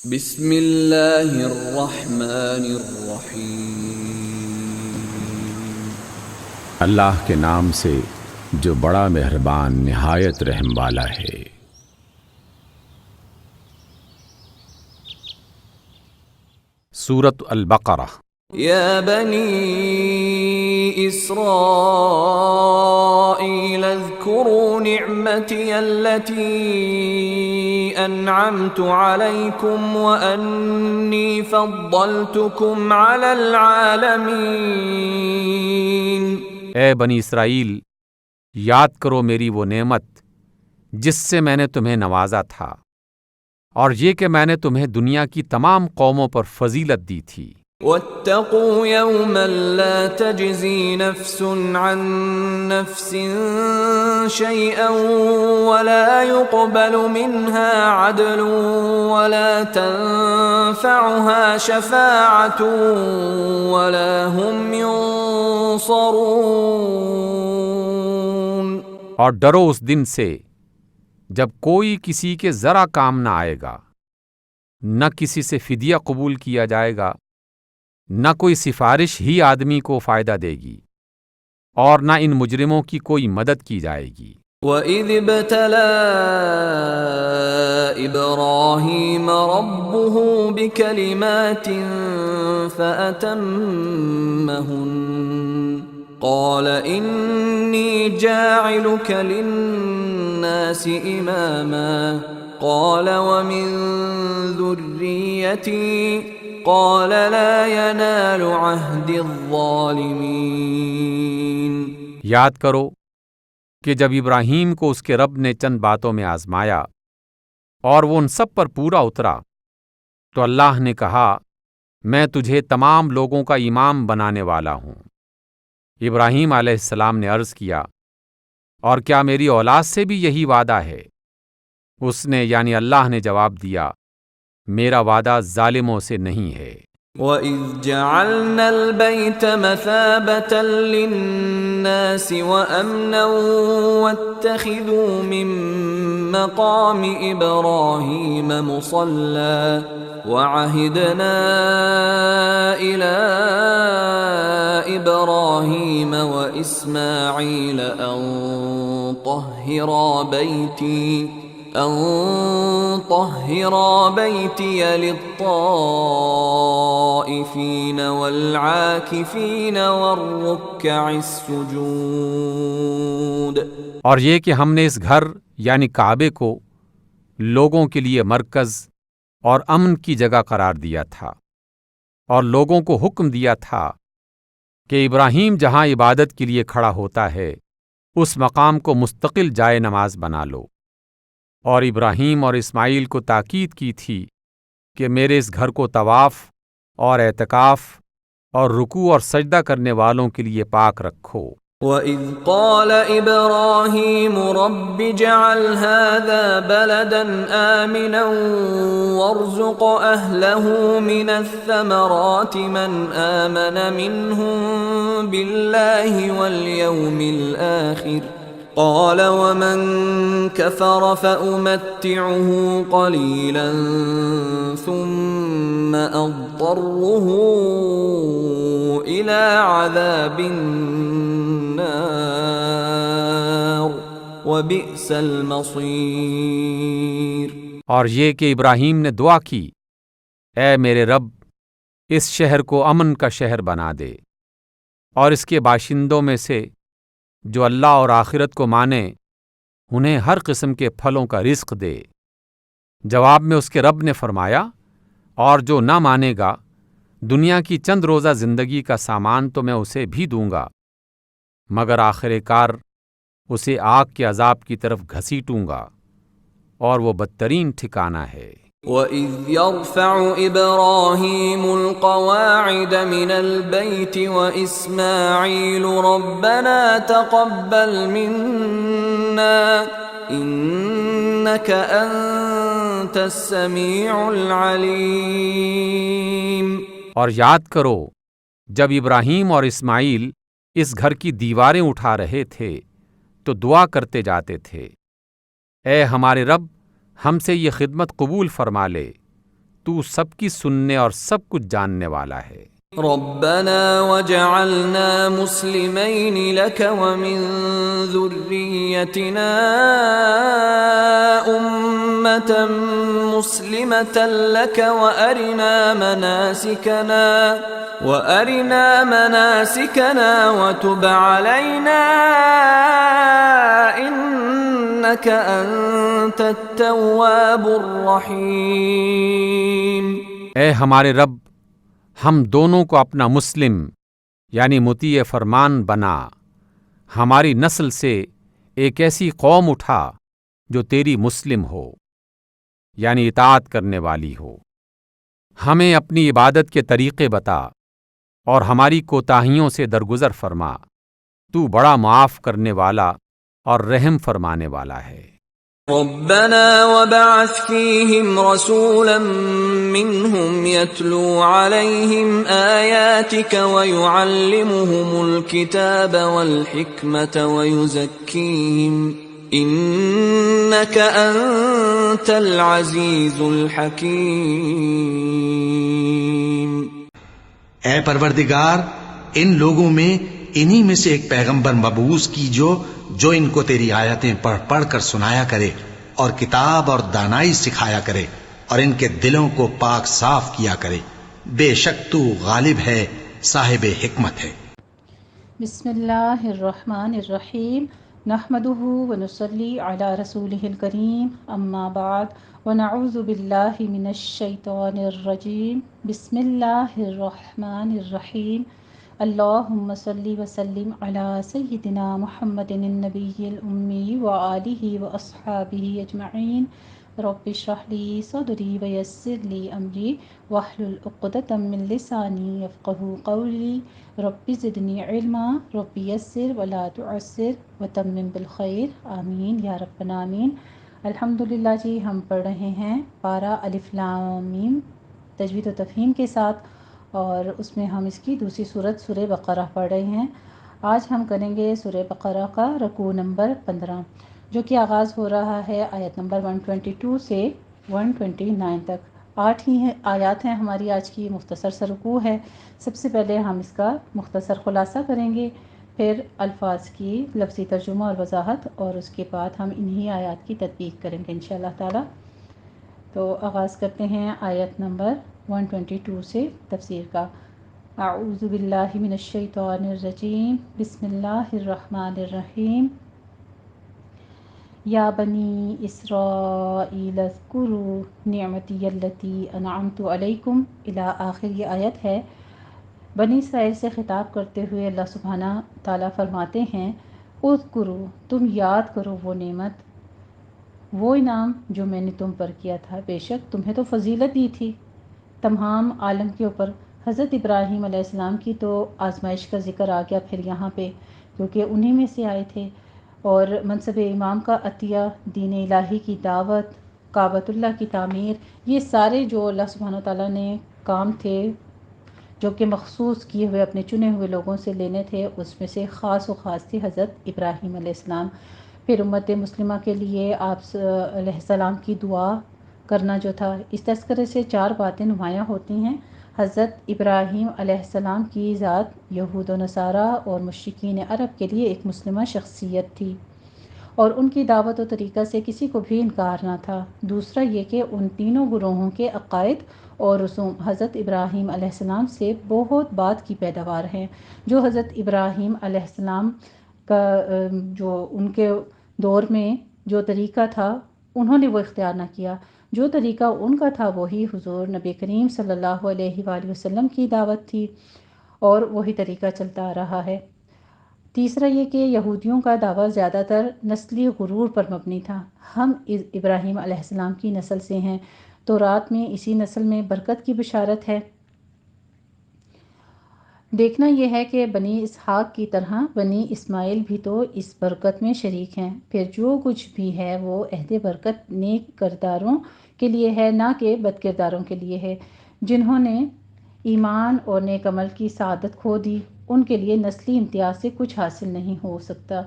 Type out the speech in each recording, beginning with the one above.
بسم اللہ الرحمن الرحیم۔ اللہ کے نام سے جو بڑا مہربان نہایت رحم والا ہے۔ سورۃ البقرہ۔ یا بنی اسرائیل اذکروا نعمتی التي انعمت علیکم وانی فضلتکم علی العالمین۔ اے بنی اسرائیل، یاد کرو میری وہ نعمت جس سے میں نے تمہیں نوازا تھا، اور یہ کہ میں نے تمہیں دنیا کی تمام قوموں پر فضیلت دی تھی۔ واتقوا يوما لا تجزي نفس عن نفس شيئا ولا يقبل منها عدل ولا تنفعها شفاعة ولا هم ينصرون۔ اور ڈرو اس دن سے جب کوئی کسی کے ذرا کام نہ آئے گا، نہ کسی سے فدیہ قبول کیا جائے گا، نہ کوئی سفارش ہی آدمی کو فائدہ دے گی، اور نہ ان مجرموں کی کوئی مدد کی جائے گی۔ وَإِذِ ابْتَلَىٰ إِبْرَاهِيمَ رَبُّهُ بِكَلِمَاتٍ فَأَتَمَّهُنَّ قَالَ إِنِّي جَاعِلُكَ لِلنَّاسِ إِمَامًا قَالَ وَمِن ذُرِّيَّتِي قال لا ينال عہد الظالمین۔ یاد کرو کہ جب ابراہیم کو اس کے رب نے چند باتوں میں آزمایا اور وہ ان سب پر پورا اترا، تو اللہ نے کہا، میں تجھے تمام لوگوں کا امام بنانے والا ہوں۔ ابراہیم علیہ السلام نے عرض کیا، اور کیا میری اولاد سے بھی یہی وعدہ ہے؟ اس نے یعنی اللہ نے جواب دیا، میرا وعدہ ظالموں سے نہیں ہے۔ وَإِذْ جَعَلْنَا الْبَيْتَ مَثَابَةً لِلنَّاسِ وَأَمْنًا وَاتَّخِذُوا مِن مَّقَامِ إِبْرَاهِيمَ مُصَلًّى وَعَهِدْنَا إِلَىٰ إِبْرَاهِيمَ وَإِسْمَاعِيلَ أَن طَهِّرَا بَيْتِيَ لِلطَّائِفِينَ وَالْعَاكِفِينَ وَالرُّكَّعِ السُّجُودِ۔ اور یہ کہ ہم نے اس گھر یعنی کعبے کو لوگوں کے لیے مرکز اور امن کی جگہ قرار دیا تھا، اور لوگوں کو حکم دیا تھا کہ ابراہیم جہاں عبادت کے لیے کھڑا ہوتا ہے اس مقام کو مستقل جائے نماز بنا لو، اور ابراہیم اور اسماعیل کو تاکید کی تھی کہ میرے اس گھر کو طواف اور اعتکاف اور رکوع اور سجدہ کرنے والوں کے لیے پاک رکھو۔ وَإِذْ قَالَ إِبْرَاهِيمُ رَبِّ اجْعَلْ هَٰذَا بَلَدًا آمِنًا وَارْزُقْ أَهْلَهُ مِنَ الثَّمَرَاتِ مَنْ آمَنَ مِنْهُم بِاللَّهِ وَالْيَوْمِ الْآخِرِ قال ومن كفر فأمتعه قليلا ثم أضطره إلى عذاب النار وبئس المصير۔ اور یہ کہ ابراہیم نے دعا کی، اے میرے رب، اس شہر کو امن کا شہر بنا دے، اور اس کے باشندوں میں سے جو اللہ اور آخرت کو مانے انہیں ہر قسم کے پھلوں کا رزق دے۔ جواب میں اس کے رب نے فرمایا، اور جو نہ مانے گا دنیا کی چند روزہ زندگی کا سامان تو میں اسے بھی دوں گا، مگر آخر کار اسے آگ کے عذاب کی طرف گھسیٹوں گا، اور وہ بدترین ٹھکانہ ہے۔ وَإِذْ يَرْفَعُ إِبْرَاهِيمُ الْقَوَاعِدَ مِنَ الْبَيْتِ وَإِسْمَاعِيلُ رَبَّنَا تَقَبَّلْ مِنَّا إِنَّكَ أَنتَ السَّمِيعُ الْعَلِيمُ۔ اور یاد کرو جب ابراہیم اور اسماعیل اس گھر کی دیواریں اٹھا رہے تھے تو دعا کرتے جاتے تھے، اے ہمارے رب، ہم سے یہ خدمت قبول فرما لے، تو سب کی سننے اور سب کچھ جاننے والا ہے۔ ربنا وجعلنا مسلمين لك ومن ذريتنا أمة مسلمة لك وأرنا مناسكنا وتب علينا إنك أنت التواب الرحيم۔ اے ہمارے رب، ہم دونوں کو اپنا مسلم یعنی مطیع فرمان بنا، ہماری نسل سے ایک ایسی قوم اٹھا جو تیری مسلم ہو یعنی اطاعت کرنے والی ہو، ہمیں اپنی عبادت کے طریقے بتا اور ہماری کوتاہیوں سے درگزر فرما، تو بڑا معاف کرنے والا اور رحم فرمانے والا ہے۔ ربنا وبعث فيهم رسولا منهم يتلو عليهم آياتك ويعلمهم الكتاب والحكمة ويزكيهم إنك أنت العزيز الحكيم۔ اے پروردگار، ان لوگوں میں انہی میں سے ایک پیغمبر مبعوث کیجو جو ان کو تیری آیتیں پڑھ پڑھ کر سنایا کرے اور کتاب اور دانائی سکھایا کرے اور ان کے دلوں کو پاک صاف کیا کرے، بے شک تو غالب ہے، صاحب حکمت ہے۔ بسم اللہ الرحمن الرحیم، نحمدہ ونصلی علی رسولہ الکریم، اما بعد، ونعوذ باللہ من الشیطان الرجیم، بسم اللہ الرحمن الرحیم، اللہم صلی وسلم علی سیدنا محمد النبی الامی وآلہ واصحابہ اجمعین، رب اشرح لی صدری ویسر لی امری واحلل عقدۃ من لسانی یفقہوا قولی، رب زدنی علما، رب یسر ولا تعسر وتمم بالخیر، آمین یا رب العالمین۔ الحمدللہ جی، ہم پڑھ رہے ہیں پارہ الف لام میم تجوید و تفہیم کے ساتھ، اور اس میں ہم اس کی دوسری صورت سورہ بقرہ پڑھ رہے ہیں۔ آج ہم کریں گے سورہ بقرہ کا رکوع نمبر 15، جو کہ آغاز ہو رہا ہے آیت نمبر 122 سے 129 تک۔ 8 ہی آیات ہیں ہماری آج کی، مختصر سا رکوع ہے۔ سب سے پہلے ہم اس کا مختصر خلاصہ کریں گے، پھر الفاظ کی لفظی ترجمہ اور وضاحت، اور اس کے بعد ہم انہی آیات کی تطبیق کریں گے انشاءاللہ تعالی۔ تو آغاز کرتے ہیں آیت نمبر 122 سے تفسیر کا۔ اعوذ باللہ من الشیطان الرجیم، بسم اللہ الرحمن الرحیم۔ یا بنی اسرائیل اذکروا نعمتی التی انعمت علیکم، الی آخر یہ آیت ہے۔ بنی اسرائیل سے خطاب کرتے ہوئے اللہ سبحانہ تعالیٰ فرماتے ہیں، اذکروا، تم یاد کرو وہ نعمت، وہ انعام جو میں نے تم پر کیا تھا، بے شک تمہیں تو فضیلت دی تھی تمام عالم کے اوپر۔ حضرت ابراہیم علیہ السلام کی تو آزمائش کا ذکر آ گیا پھر یہاں پہ، کیونکہ انہی میں سے آئے تھے، اور منصب امام کا عطیہ، دین الہی کی دعوت، کعبۃ اللہ کی تعمیر، یہ سارے جو اللہ سبحانہ تعالیٰ نے کام تھے جو کہ مخصوص کیے ہوئے اپنے چنے ہوئے لوگوں سے لینے تھے، اس میں سے خاص و خاص تھی حضرت ابراہیم علیہ السلام۔ پھر امت مسلمہ کے لیے آپ علیہ السلام کی دعا کرنا جو تھا، اس تذکرے سے 4 باتیں نمایاں ہوتی ہیں۔ حضرت ابراہیم علیہ السلام کی ذات یہود و نصارہ اور مشرکین عرب کے لیے ایک مسلمہ شخصیت تھی، اور ان کی دعوت و طریقہ سے کسی کو بھی انکار نہ تھا۔ دوسرا یہ کہ ان تینوں گروہوں کے عقائد اور رسوم حضرت ابراہیم علیہ السلام سے بہت بعد کی پیداوار ہیں، جو حضرت ابراہیم علیہ السلام کا جو ان کے دور میں جو طریقہ تھا انہوں نے وہ اختیار نہ کیا۔ جو طریقہ ان کا تھا وہی حضور نبی کریم صلی اللہ علیہ وآلہ وسلم کی دعوت تھی، اور وہی طریقہ چلتا آ رہا ہے۔ تیسرا یہ کہ یہودیوں کا دعویٰ زیادہ تر نسلی غرور پر مبنی تھا۔ ہم ابراہیم علیہ السلام کی نسل سے ہیں، تورات میں اسی نسل میں برکت کی بشارت ہے۔ دیکھنا یہ ہے کہ بنی اسحاق کی طرح بنی اسماعیل بھی تو اس برکت میں شریک ہیں۔ پھر جو کچھ بھی ہے وہ عہد برکت نیک کرداروں کے لیے ہے، نہ کہ بد کرداروں کے لیے ہے۔ جنہوں نے ایمان اور نیک عمل کی سعادت کھو دی، ان کے لیے نسلی امتیاز سے کچھ حاصل نہیں ہو سکتا۔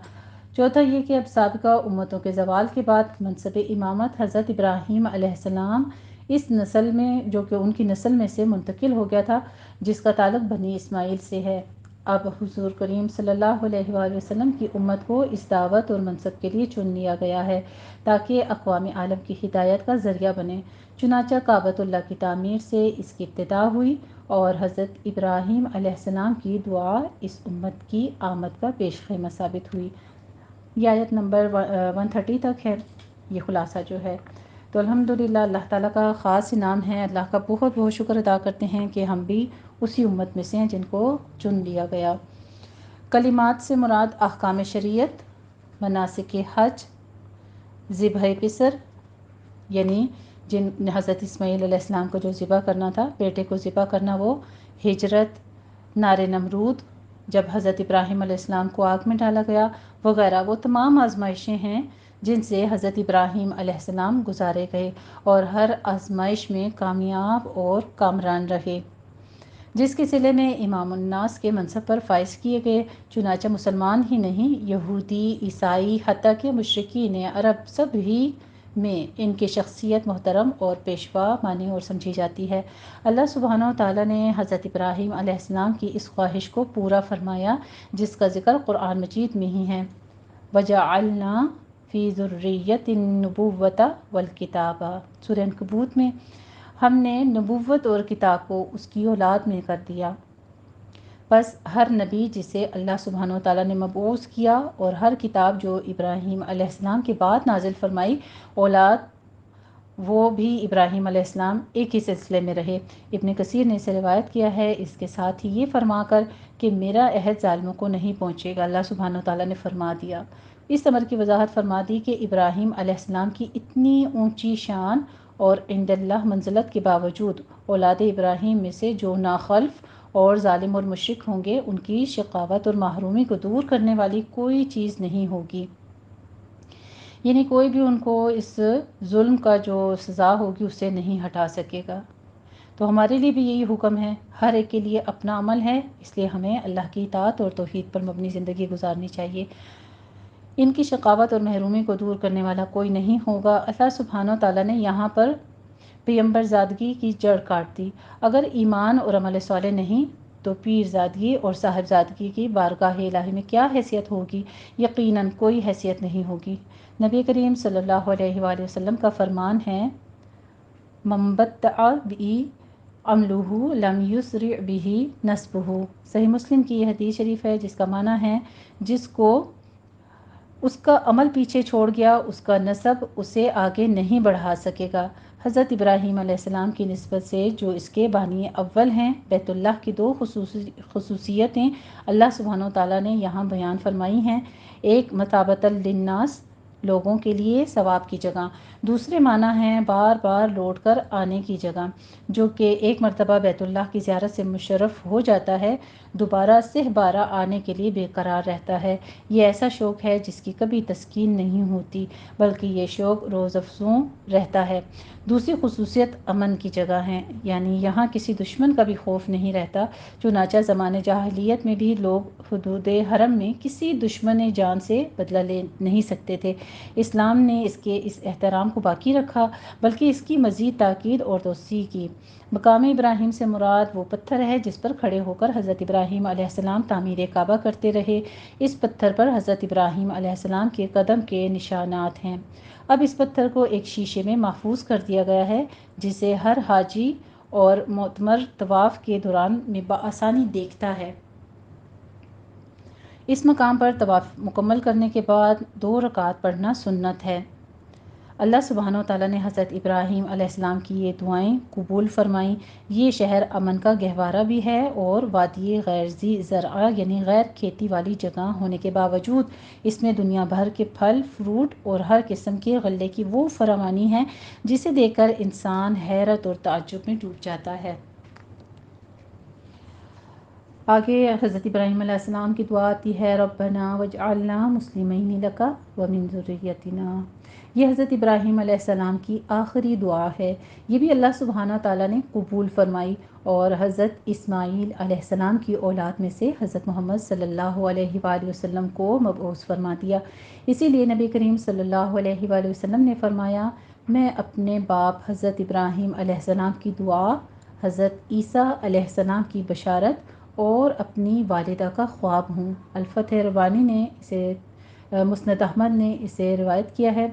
چوتھا یہ کہ اب سابقہ امتوں کے زوال کے بعد منصب امامت حضرت ابراہیم علیہ السلام اس نسل میں جو کہ ان کی نسل میں سے منتقل ہو گیا تھا، جس کا تعلق بنی اسماعیل سے ہے۔ اب حضور کریم صلی اللہ علیہ وآلہ وسلم کی امت کو اس دعوت اور منصب کے لیے چن لیا گیا ہے تاکہ اقوام عالم کی ہدایت کا ذریعہ بنے۔ چنانچہ کعبۃ اللہ کی تعمیر سے اس کی ابتدا ہوئی اور حضرت ابراہیم علیہ السلام کی دعا اس امت کی آمد کا پیش خیمہ ثابت ہوئی۔ یہ آیت نمبر 130 تک ہے، یہ خلاصہ جو ہے۔ تو الحمدللہ اللہ تعالیٰ کا خاص انعام ہے، اللہ کا بہت بہت شکر ادا کرتے ہیں کہ ہم بھی اسی امت میں سے ہیں جن کو چن لیا گیا۔ کلمات سے مراد احکام شریعت، مناسک حج، ذبح پسر، یعنی جن حضرت اسماعیل علیہ السلام کو جو ذبح کرنا تھا، بیٹے کو ذبح کرنا، وہ ہجرت، نار نمرود، جب حضرت ابراہیم علیہ السلام کو آگ میں ڈالا گیا وغیرہ، وہ تمام آزمائشیں ہیں جن سے حضرت ابراہیم علیہ السلام گزارے گئے اور ہر آزمائش میں کامیاب اور کامران رہے، جس کے صلے میں امام الناس کے منصب پر فائز کیے گئے۔ چنانچہ مسلمان ہی نہیں، یہودی، عیسائی، حتیٰ کہ مشرکین عرب سب ہی میں ان کی شخصیت محترم اور پیشوا مانی اور سمجھی جاتی ہے۔ اللہ سبحانہ و تعالیٰ نے حضرت ابراہیم علیہ السلام کی اس خواہش کو پورا فرمایا جس کا ذکر قرآن مجید میں ہی ہے۔ وَجَعَلْنَا فِي ذُرِّيَّتِ النُّبُوَّةَ وَالْكِتَابَ، سورہ عنکبوت میں، ہم نے نبوت اور کتاب کو اس کی اولاد میں کر دیا۔ بس ہر نبی جسے اللہ سبحانہ و تعالیٰ نے مبعوث کیا اور ہر کتاب جو ابراہیم علیہ السلام کے بعد نازل فرمائی، اولاد وہ بھی ابراہیم علیہ السلام ایک ہی سلسلے میں رہے۔ ابن کثیر نے اسے روایت کیا ہے، اس کے ساتھ ہی یہ فرما کر کہ میرا عہد ظالموں کو نہیں پہنچے گا، اللہ سبحانہ و تعالیٰ نے فرما دیا۔ اس امر کی وضاحت فرما دی کہ ابراہیم علیہ السلام کی اتنی اونچی شان اور عند اللہ منزلت کے باوجود اولاد ابراہیم میں سے جو ناخلف اور ظالم اور مشرک ہوں گے، ان کی شقاوت اور محرومی کو دور کرنے والی کوئی چیز نہیں ہوگی، یعنی کوئی بھی ان کو اس ظلم کا جو سزا ہوگی اس سے نہیں ہٹا سکے گا۔ تو ہمارے لیے بھی یہی حکم ہے، ہر ایک کے لیے اپنا عمل ہے، اس لیے ہمیں اللہ کی اطاعت اور توحید پر مبنی زندگی گزارنی چاہیے۔ ان کی شقاوت اور محرومی کو دور کرنے والا کوئی نہیں ہوگا۔ اللہ سبحانہ و تعالیٰ نے یہاں پر پیغمبر زادگی کی جڑ کاٹ دی۔ اگر ایمان اور عمل صالح نہیں تو پیر زادگی اور صاحب زادگی کی بارگاہ الہی میں کیا حیثیت ہوگی؟ یقیناً کوئی حیثیت نہیں ہوگی۔ نبی کریم صلی اللہ علیہ وآلہ وسلم کا فرمان ہے، من بطأ بی عملہ لم یسرع بہ نسبہ۔ صحیح مسلم کی یہ حدیث شریف ہے جس کا معنی ہے، جس کو اس کا عمل پیچھے چھوڑ گیا، اس کا نسب اسے آگے نہیں بڑھا سکے گا۔ حضرت ابراہیم علیہ السلام کی نسبت سے جو اس کے بانی اول ہیں، بیت اللہ کی دو خصوصیتیں اللہ سبحانہ و تعالیٰ نے یہاں بیان فرمائی ہیں، ایک مثابۃ للناس، لوگوں کے لیے ثواب کی جگہ، دوسرے معنی ہیں بار بار لوٹ کر آنے کی جگہ، جو کہ ایک مرتبہ بیت اللہ کی زیارت سے مشرف ہو جاتا ہے، دوبارہ سہ بارہ آنے کے لیے بے قرار رہتا ہے۔ یہ ایسا شوق ہے جس کی کبھی تسکین نہیں ہوتی، بلکہ یہ شوق روز افزوں رہتا ہے۔ دوسری خصوصیت امن کی جگہ ہے، یعنی یہاں کسی دشمن کا بھی خوف نہیں رہتا۔ چنانچہ زمانے جاہلیت میں بھی لوگ حدود حرم میں کسی دشمن جان سے بدلہ لے نہیں سکتے تھے۔ اسلام نے اس کے اس احترام کو باقی رکھا، بلکہ اس کی مزید تاکید اور توسیع کی۔ مقام ابراہیم سے مراد وہ پتھر ہے جس پر کھڑے ہو کر حضرت ابراہیم علیہ السلام تعمیر کعبہ کرتے رہے۔ اس پتھر پر حضرت ابراہیم علیہ السلام کے قدم کے نشانات ہیں۔ اب اس پتھر کو ایک شیشے میں محفوظ کر دیا گیا ہے جسے ہر حاجی اور معتمر طواف کے دوران میں بآسانی دیکھتا ہے۔ اس مقام پر طواف مکمل کرنے کے بعد 2 رکعت پڑھنا سنت ہے۔ اللہ سبحانہ و تعالیٰ نے حضرت ابراہیم علیہ السلام کی یہ دعائیں قبول فرمائیں۔ یہ شہر امن کا گہوارہ بھی ہے اور وادی غیر ذی زرع یعنی غیر کھیتی والی جگہ ہونے کے باوجود اس میں دنیا بھر کے پھل، فروٹ اور ہر قسم کے غلے کی وہ فراوانی ہے جسے دیکھ کر انسان حیرت اور تعجب میں ڈوب جاتا ہے۔ آگے حضرت ابراہیم علیہ السلام کی دعا آتی ہے، ربنا واجعلنا مسلمین لک ومن ذریتنا۔ یہ حضرت ابراہیم علیہ السلام کی آخری دعا ہے، یہ بھی اللہ سبحانہ تعالیٰ نے قبول فرمائی اور حضرت اسماعیل علیہ السلام کی اولاد میں سے حضرت محمد صلی اللہ علیہ وآلہ وسلم کو مبعوث فرما دیا۔ اسی لیے نبی کریم صلی اللہ علیہ وآلہ وسلم نے فرمایا، میں اپنے باپ حضرت ابراہیم علیہ السلام کی دعا، حضرت عیسیٰ علیہ السلام کی بشارت اور اپنی والدہ کا خواب ہوں۔ الفتح ربانی نے اسے مسند احمد نے اسے روایت کیا ہے۔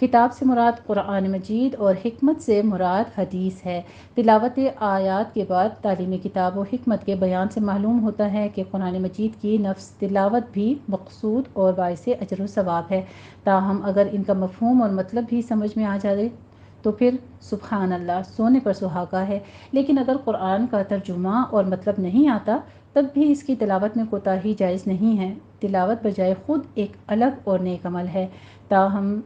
کتاب سے مراد قرآن مجید اور حکمت سے مراد حدیث ہے۔ تلاوت آیات کے بعد تعلیم کتاب و حکمت کے بیان سے معلوم ہوتا ہے کہ قرآن مجید کی نفس تلاوت بھی مقصود اور باعث اجر و ثواب ہے۔ تاہم اگر ان کا مفہوم اور مطلب بھی سمجھ میں آ جائے تو پھر سبحان اللہ، سونے پر سہاگا ہے۔ لیکن اگر قرآن کا ترجمہ اور مطلب نہیں آتا تب بھی اس کی تلاوت میں کوتاہی جائز نہیں ہے۔ تلاوت بجائے خود ایک الگ اور نیک عمل ہے۔ تاہم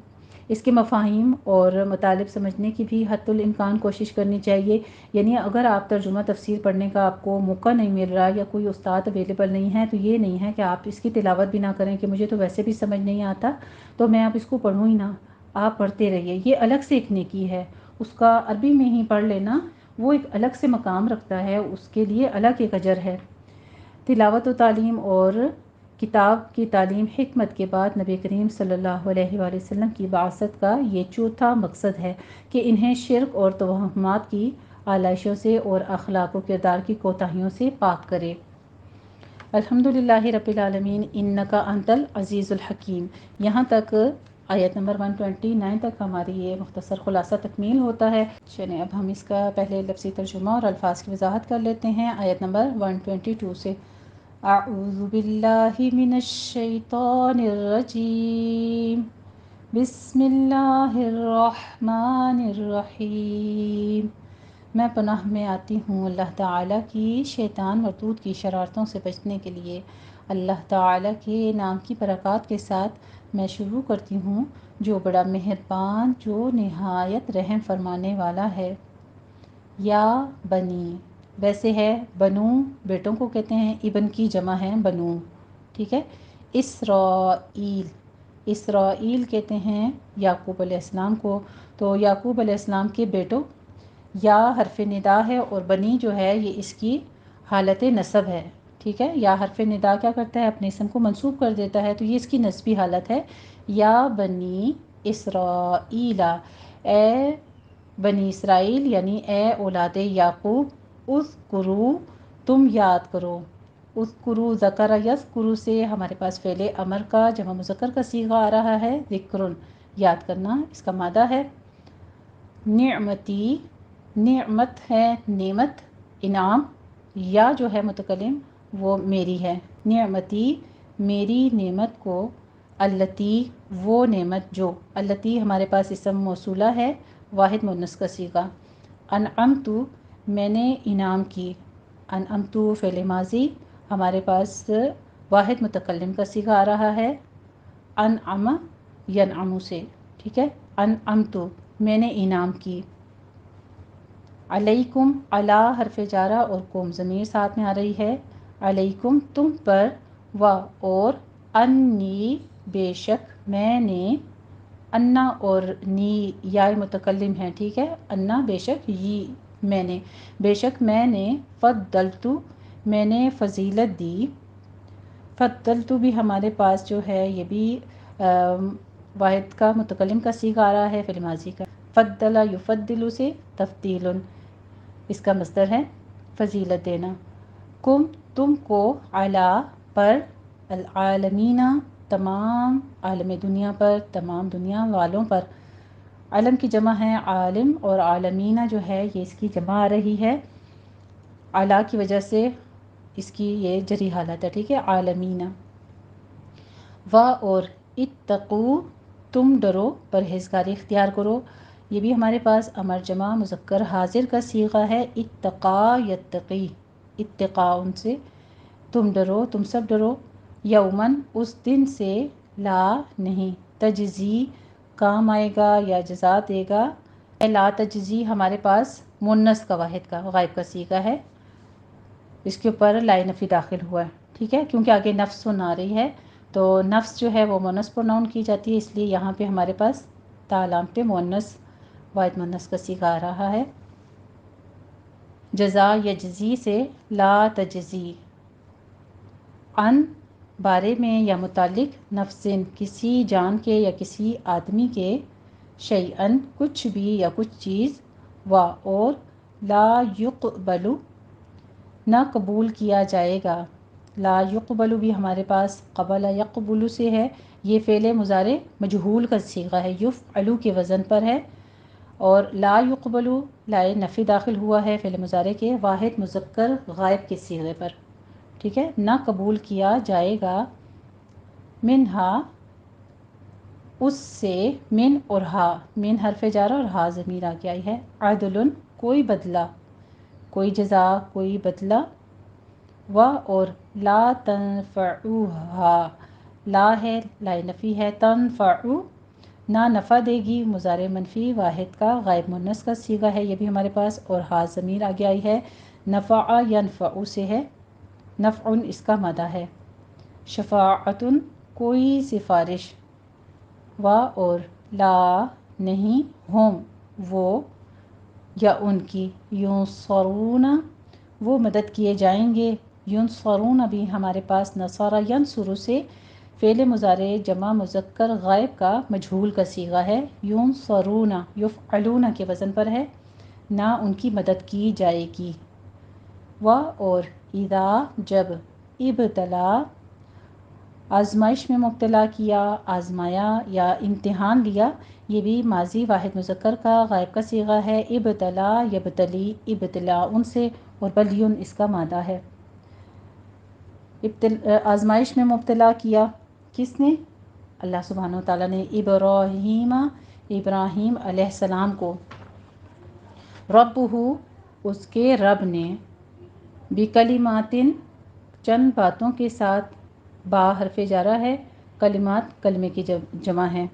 اس کے مفاہیم اور مطالب سمجھنے کی بھی حتی الامکان کوشش کرنی چاہیے۔ یعنی اگر آپ ترجمہ تفسیر پڑھنے کا آپ کو موقع نہیں مل رہا یا کوئی استاد اویلیبل نہیں ہے تو یہ نہیں ہے کہ آپ اس کی تلاوت بھی نہ کریں کہ مجھے تو ویسے بھی سمجھ نہیں آتا تو میں اب اس کو پڑھوں ہی نہ۔ آپ پڑھتے رہیے، یہ الگ سے ایک نیکی ہے۔ اس کا عربی میں ہی پڑھ لینا وہ ایک الگ سے مقام رکھتا ہے، اس کے لیے الگ ایک اجر ہے۔ تلاوت و تعلیم اور کتاب کی تعلیم حکمت کے بعد نبی کریم صلی اللہ علیہ وآلہ وسلم کی بعثت کا یہ چوتھا مقصد ہے کہ انہیں شرک اور توہمات کی آلائشوں سے اور اخلاق و کردار کی کوتاہیوں سے پاک کرے۔ الحمدللہ رب العالمین انک انت العزیز الحکیم۔ یہاں تک آیت نمبر 129 تک ہماری یہ مختصر خلاصہ تکمیل ہوتا ہے۔ چلیں اب ہم اس کا پہلے لفظی ترجمہ اور الفاظ کی وضاحت کر لیتے ہیں۔ آیت نمبر 122 سے اعوذ باللہ من الشیطان الرجیم، بسم اللہ الرحمن الرحیم۔ میں پناہ میں آتی ہوں اللہ تعالیٰ کی شیطان مردود کی شرارتوں سے بچنے کے لیے۔ اللہ تعالیٰ کے نام کی برکات کے ساتھ میں شروع کرتی ہوں جو بڑا مہربان، جو نہایت رحم فرمانے والا ہے۔ یا بنی، ویسے ہے بنو، بیٹوں کو کہتے ہیں، ابن کی جمع ہے بنو، ٹھیک ہے۔ اسرائیل، اسرائیل کہتے ہیں یعقوب علیہ السلام کو، تو یعقوب علیہ السلام کے بیٹوں۔ یا حرف ندا ہے اور بنی جو ہے یہ اس کی حالت نصب ہے، ٹھیک ہے۔ یا حرف ندا کیا کرتا ہے؟ اپنے اسم کو منصوب کر دیتا ہے، تو یہ اس کی نصبی حالت ہے۔ یا بنی اسرائیل، اے بنی اسرائیل یعنی اے اولاد یعقوب، اذکروا، تم یاد کرو۔ اذکروا، ذکر یذکر سے ہمارے پاس فعل امر کا جمع مذکر کا صیغہ آ رہا ہے، ذکرن، یاد کرنا، اس کا مادہ ہے۔ نعمتی، نعمت ہے نعمت، انعام، یا جو ہے متکلم وہ میری ہے۔ نعمتی، میری نعمت کو، التی، وہ نعمت جو، التی ہمارے پاس اسم موصولہ ہے، واحد مؤنث کا صیغہ۔ انعمت، میں نے انعام کی، انعمت فعل ماضی ہمارے پاس واحد متکلم کا صیغہ آ رہا ہے، انعم ینعم سے، ٹھیک ہے۔ انعمت، میں نے انعام کی۔ علیکم، علی حرف جارہ اور قوم ضمیر ساتھ میں آ رہی ہے، علیکم تم پر، و اور، انی بے شک میں نے، انا اور نی یا متکلم ہے، ٹھیک ہے، انا بے شک، یہ میں نے، بے شک میں نے، فضلت، میں نے فضیلت دی۔ فضلت بھی ہمارے پاس جو ہے یہ بھی واحد کا متکلم کا صیغہ آ رہا ہے، فعل ماضی کا۔ فضل یفضل سے تفضیل، اس کا مصدر ہے فضیلت دینا۔ کم، تم کو، علی پر، العالمین، تمام عالم دنیا پر، تمام دنیا والوں پر۔ علم کی جمع ہے عالم اور عالمین جو ہے یہ اس کی جمع آ رہی ہے، علی کی وجہ سے اس کی یہ جری حالت ہے، ٹھیک ہے، عالمین۔ و اور، اتقو، تم ڈرو، پرہیزگاری اختیار کرو، یہ بھی ہمارے پاس امر جمع مذکر حاضر کا صیغہ ہے، اتقا یتقی، اتقاء سے، تم ڈرو، تم سب ڈرو۔ یومن، اس دن سے، لا نہیں، تجزی کام آئے گا یا جزا دے گا، لا تجزی ہمارے پاس مؤنث کا واحد کا غائب کا صیغہ ہے، اس کے اوپر لائے نفی داخل ہوا ہے، ٹھیک ہے، کیونکہ آگے نفس سن آ رہی ہے تو نفس جو ہے وہ مؤنث پروناؤن کی جاتی ہے، اس لیے یہاں پہ ہمارے پاس تا علامت مؤنث واحد مؤنث کا صیغہ آ رہا ہے۔ جزا یجزی سے، لا تجزی، ان بارے میں یا متعلق، نفسن کسی جان کے یا کسی آدمی کے، شیئن کچھ بھی یا کچھ چیز، و اور لا یقبل نہ قبول کیا جائے گا۔ لا یقبل بھی ہمارے پاس قبل یقبل سے ہے، یہ فعل مضارع مجہول کا صیغہ ہے، یفعل کے وزن پر ہے، اور لا یقبل لا نفی داخل ہوا ہے فعل مضارع کے واحد مذکر غائب کے صیغے پر، ٹھیک ہے، نہ قبول کیا جائے گا، منہا اس سے، من اور ہا، من حرف جارہ اور ہا ضمیر آ کے آئی ہے، عدل کوئی بدلہ، کوئی جزا، کوئی بدلہ، و اور لا تنفعوہا لا ہے، لا نفی ہے، تنفعو نہ نفع دے گی، مضارع منفی واحد کا غائب مؤنث کا صیغہ ہے یہ بھی ہمارے پاس، اور ہا ضمیر آگے آئی ہے، نفع ینفع سے ہے، نفع اس کا مادہ ہے، شفاعت کوئی سفارش، و اور لا نہیں، ہم وہ، یا ان کی، ینصرون وہ مدد کیے جائیں گے، ینصرون بھی ہمارے پاس نصارہ ینصر سے فعل مضارع جمع مذکر غائب کا مجہول کا صیغہ ہے، ینصرون یفعلون کے وزن پر ہے، نہ ان کی مدد کی جائے گی، و اور اذا جب، ابتلا آزمائش میں مبتلا کیا، آزمایا یا امتحان لیا، یہ بھی ماضی واحد مذکر کا غائب کا صیغہ ہے، ابتلا یبتلی ابتلاء ان سے، اور بلیون اس کا مادہ ہے، آزمائش میں مبتلا کیا کس نے؟ اللہ سبحانہ وتعالیٰ نے ابراہیم علیہ السلام کو، ربہ اس کے رب نے، بکلمات چند باتوں کے ساتھ، با حرف جارہ ہے، کلمات کلمے کی جمع ہے،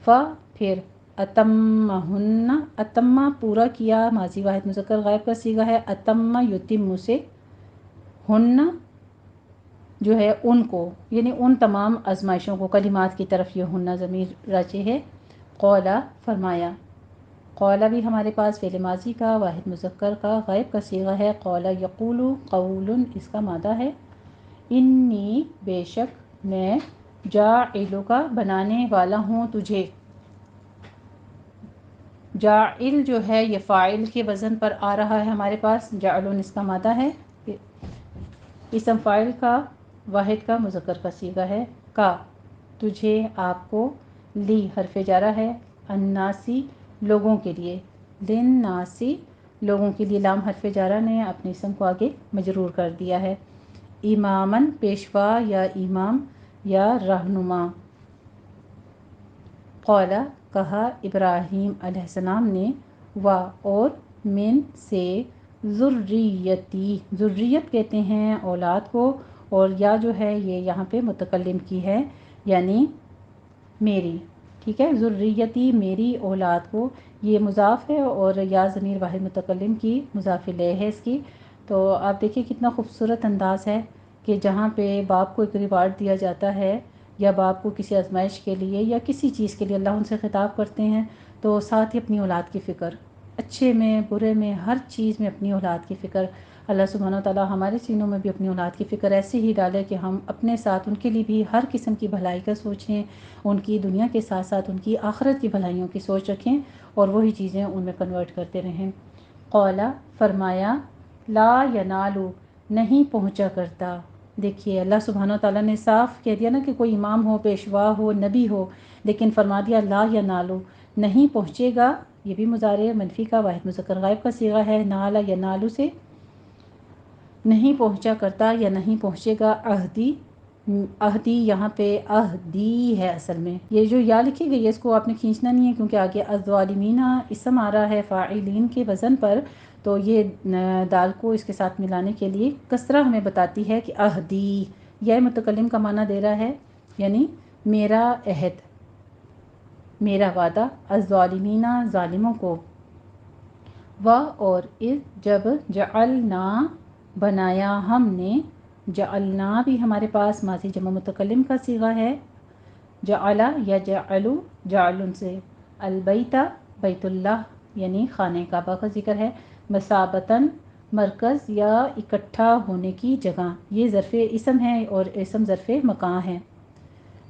پھر اتمہن اتمہ پورا کیا، ماضی واحد مذکر غائب کا صیغہ ہے، اتم یتم سے، ہن جو ہے ان کو، یعنی ان تمام آزمائشوں کو، کلمات کی طرف یہ ہن ضمیر راجع ہے، قولا فرمایا، قولا بھی ہمارے پاس فعل ماضی کا واحد مذکر کا غائب کا صیغہ ہے، قولا یقول قول اس کا مادہ ہے، انی بے شک میں، جاعلک بنانے والا ہوں تجھے، جاعل جو ہے یہ فاعل کے وزن پر آ رہا ہے ہمارے پاس، جعلن اس کا مادہ ہے، اسم فاعل کا واحد کا مذکر کا صیغہ ہے، کا تجھے، آپ کو، لی حرف جارہ ہے، الناسی لوگوں کے لیے، للناسی لوگوں کے لیے، لام حرف جارہ نے اپنے اسم کو آگے مجرور کر دیا ہے، اماماً پیشوا یا امام یا رہنما، قولا کہا ابراہیم علیہ السلام نے، و اور من سے، ذریتی ذریت کہتے ہیں اولاد کو، اور یا جو ہے یہ یہاں پہ متکلم کی ہے، یعنی میری، ٹھیک ہے، ذریتی میری اولاد کو، یہ مضاف ہے، اور یا ضمیر واحد متکلم کی مضاف الیہ ہے اس کی، تو آپ دیکھیں کتنا خوبصورت انداز ہے کہ جہاں پہ باپ کو ایک ریوارڈ دیا جاتا ہے، یا باپ کو کسی آزمائش کے لیے یا کسی چیز کے لیے اللہ ان سے خطاب کرتے ہیں، تو ساتھ ہی اپنی اولاد کی فکر، اچھے میں برے میں ہر چیز میں اپنی اولاد کی فکر، اللہ سبحانہ وتعالیٰ ہمارے سینوں میں بھی اپنی اولاد کی فکر ایسے ہی ڈالے کہ ہم اپنے ساتھ ان کے لیے بھی ہر قسم کی بھلائی کا سوچیں، ان کی دنیا کے ساتھ ساتھ ان کی آخرت کی بھلائیوں کی سوچ رکھیں، اور وہی چیزیں ان میں کنورٹ کرتے رہیں، قولا فرمایا، لا ینالو نہیں پہنچا کرتا، دیکھیے اللہ سبحانہ وتعالیٰ نے صاف کہہ دیا نا کہ کوئی امام ہو، پیشوا ہو، نبی ہو، لیکن فرما دیا لا ینالو نہیں پہنچے گا، یہ بھی مضارع منفی کا واحد مذکر غائب کا صیغہ ہے، نالا ینالو سے، نہیں پہنچا کرتا یا نہیں پہنچے گا، عہدی، عہدی یہاں پہ عہدی ہے اصل میں، یہ جو یا لکھی گئی ہے اس کو آپ نے کھینچنا نہیں ہے، کیونکہ آگے الظالمین اسم آ رہا ہے فاعلین کے وزن پر، تو یہ دال کو اس کے ساتھ ملانے کے لیے کسرہ ہمیں بتاتی ہے کہ عہدی، یہ متکلم کا معنی دے رہا ہے، یعنی میرا عہد، میرا وعدہ، الظالمین ظالموں کو، و اور اذ جب، جعلنا بنایا ہم نے، جعلنا بھی ہمارے پاس ماضی جمع متکلم کا صیغہ ہے، جعلا یا جعلو جعلن سے، البیت بیت اللہ یعنی خانہ کعبہ کا ذکر ہے، مثابتاً مرکز یا اکٹھا ہونے کی جگہ، یہ ظرف اسم ہے اور اسم ظرف مکان ہے،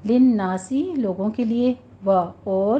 للناسی لوگوں کے لیے، و اور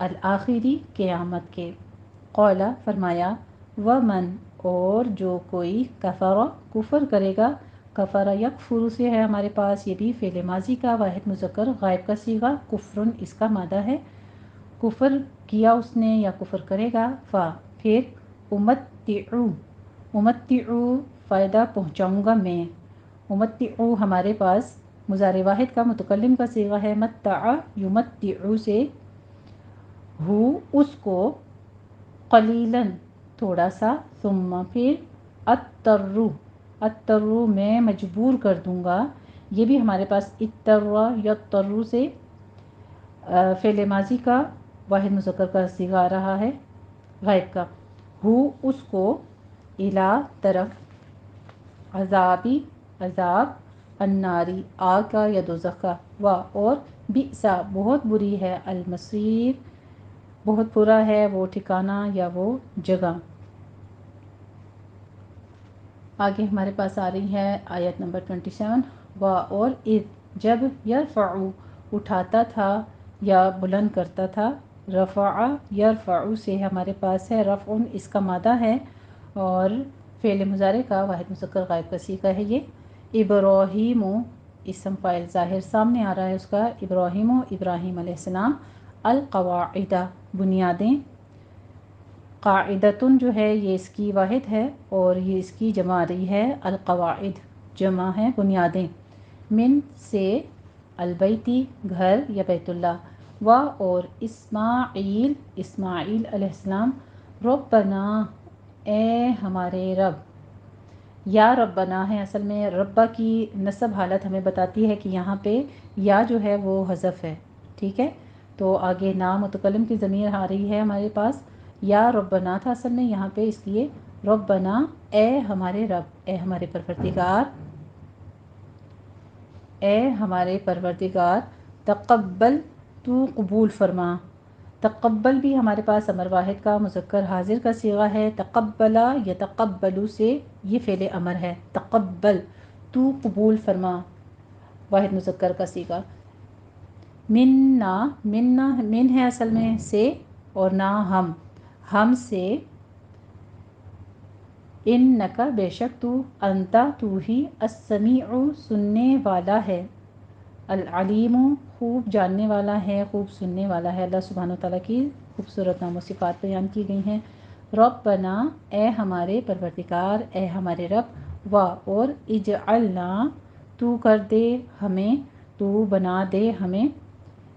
الآخری قیامت کے، قولا فرمایا، ومن اور جو کوئی کفر کفر کرے گا، کفر یکفر سے ہے ہمارے پاس، یہ بھی فعل ماضی کا واحد مذکر غائب کا صیغہ، کفرن اس کا مادہ ہے، کفر کیا اس نے یا کفر کرے گا، پھر امتعو فائدہ پہنچاؤں گا میں، امتعو ہمارے پاس مضارع واحد کا متکلم کا صیغہ ہے، متع یمتعو سے، ہو اس کو، قلیلاً تھوڑا سا، ثم پھر اترو میں مجبور کر دوں گا، یہ بھی ہمارے پاس اترا یترو سے فعل ماضی کا واحد مذکر کا صیغہ آ رہا ہے غائب کا، ہو اس کو، الا طرف، عذاب الناری آگ کا یا دوزخ کا، اور بئسا بہت بری ہے، المصیر بہت برا ہے وہ ٹھکانہ یا وہ جگہ۔ آگے ہمارے پاس آ رہی ہے آیت نمبر 27، اور اذ جب، یرفعو اٹھاتا تھا یا بلند کرتا تھا، رفع یرفعو سے ہمارے پاس ہے، رفع اس کا مادہ ہے اور فعل مضارع کا واحد مذکر غائب کا صیغہ ہے یہ، ابراہیم اسم فاعل ظاہر سامنے آ رہا ہے اس کا، ابراہیم علیہ السلام، القواعد بنیادیں، قاعدتن جو ہے یہ اس کی واحد ہے اور یہ اس کی جمع آ رہی ہے، القواعد جمع ہے بنیادیں، من سے، البیتی گھر یا بیت اللہ، و اور اسماعیل علیہ السلام، ربنا اے ہمارے رب، یا ربنا ہے اصل میں، ربا کی نصب حالت ہمیں بتاتی ہے کہ یہاں پہ یا جو ہے وہ حذف ہے، ٹھیک ہے، تو آگے نا متکلم کی ضمیر آ رہی ہے ہمارے پاس، یا ربنا تھا اصل میں یہاں پہ، اس لیے ربنا اے ہمارے رب، اے ہمارے پروردگار، اے ہمارے پروردگار، تقبل تو قبول فرما، تقبل بھی ہمارے پاس امر واحد کا مذکر حاضر کا صیغہ ہے، تقبلا یتقبلو سے یہ فعل امر ہے، تقبل تو قبول فرما واحد مذکر کا صیغہ، من ہے اصل میں سے، اور نہ ہم سے، انکا بے شک تو، انتا تو ہی، السمیع سننے والا ہے، العلیم خوب جاننے والا ہے، خوب سننے والا ہے، اللہ سبحانہ وتعالیٰ کی خوبصورت نام و صفات بیان کی گئی ہیں، ربنا اے ہمارے پروردگار، اے ہمارے رب، و اور اجعلنا تو کر دے ہمیں، تو بنا دے ہمیں،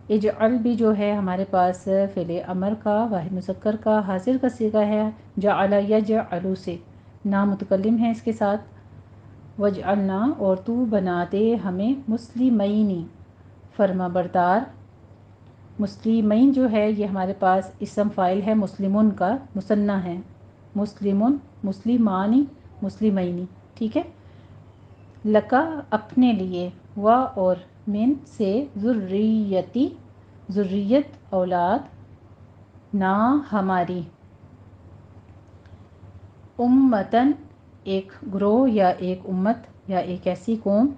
اجعل بھی جو ہے ہمارے پاس فعل امر کا واحد مذکر کا حاضر کا صیغہ ہے، جعل یجعل سے، نا متکلم ہے اس کے ساتھ، وجعلنا اور تو بنا دے ہمیں، مسلمین فرما بردار، مسلمین جو ہے یہ ہمارے پاس اسم فاعل ہے مسلمون کا، مثنیٰ ہے، مسلمون، مسلمانی، مسلمینی، ٹھیک ہے، لکا اپنے لیے، و اور من سے، ذریتی ذریت اولاد، نا ہماری، امتن ایک گروہ یا ایک امت یا ایک ایسی قوم،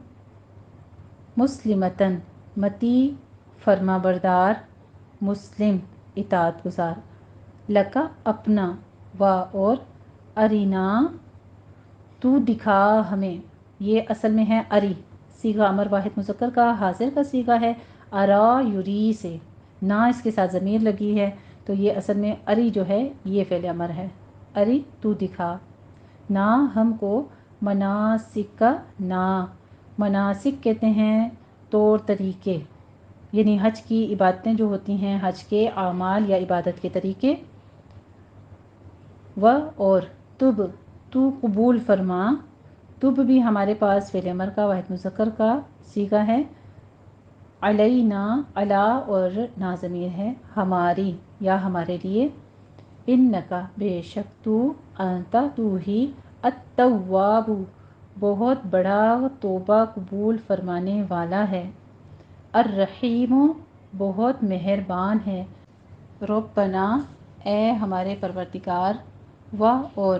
مسلمتن متی فرما بردار، مسلم اطاعت گزار، لکا اپنا، و اور ارینا تو دکھا ہمیں، یہ اصل میں ہے اری، صیغہ امر واحد مذکر کا حاضر کا صیغہ ہے، ارا یری سے، نہ اس کے ساتھ ضمیر لگی ہے تو یہ اصل میں اری جو ہے یہ فعل امر ہے، اری تو دکھا، نہ ہم کو، مناسک کا، نہ مناسک کہتے ہیں طور طریقے، یعنی حج کی عبادتیں جو ہوتی ہیں، حج کے اعمال یا عبادت کے طریقے، و اور تب تو قبول فرما، تب بھی ہمارے پاس فعل امر کا واحد مذکر کا صیغہ ہے، علینا علا اور نا ضمیر ہے، ہماری یا ہمارے لیے، انکا بے شک تو، انتا تو ہی، التواب بہت بڑا توبہ قبول فرمانے والا ہے، الرحیم بہت مہربان ہے، ربنا اے ہمارے پروردگار، و اور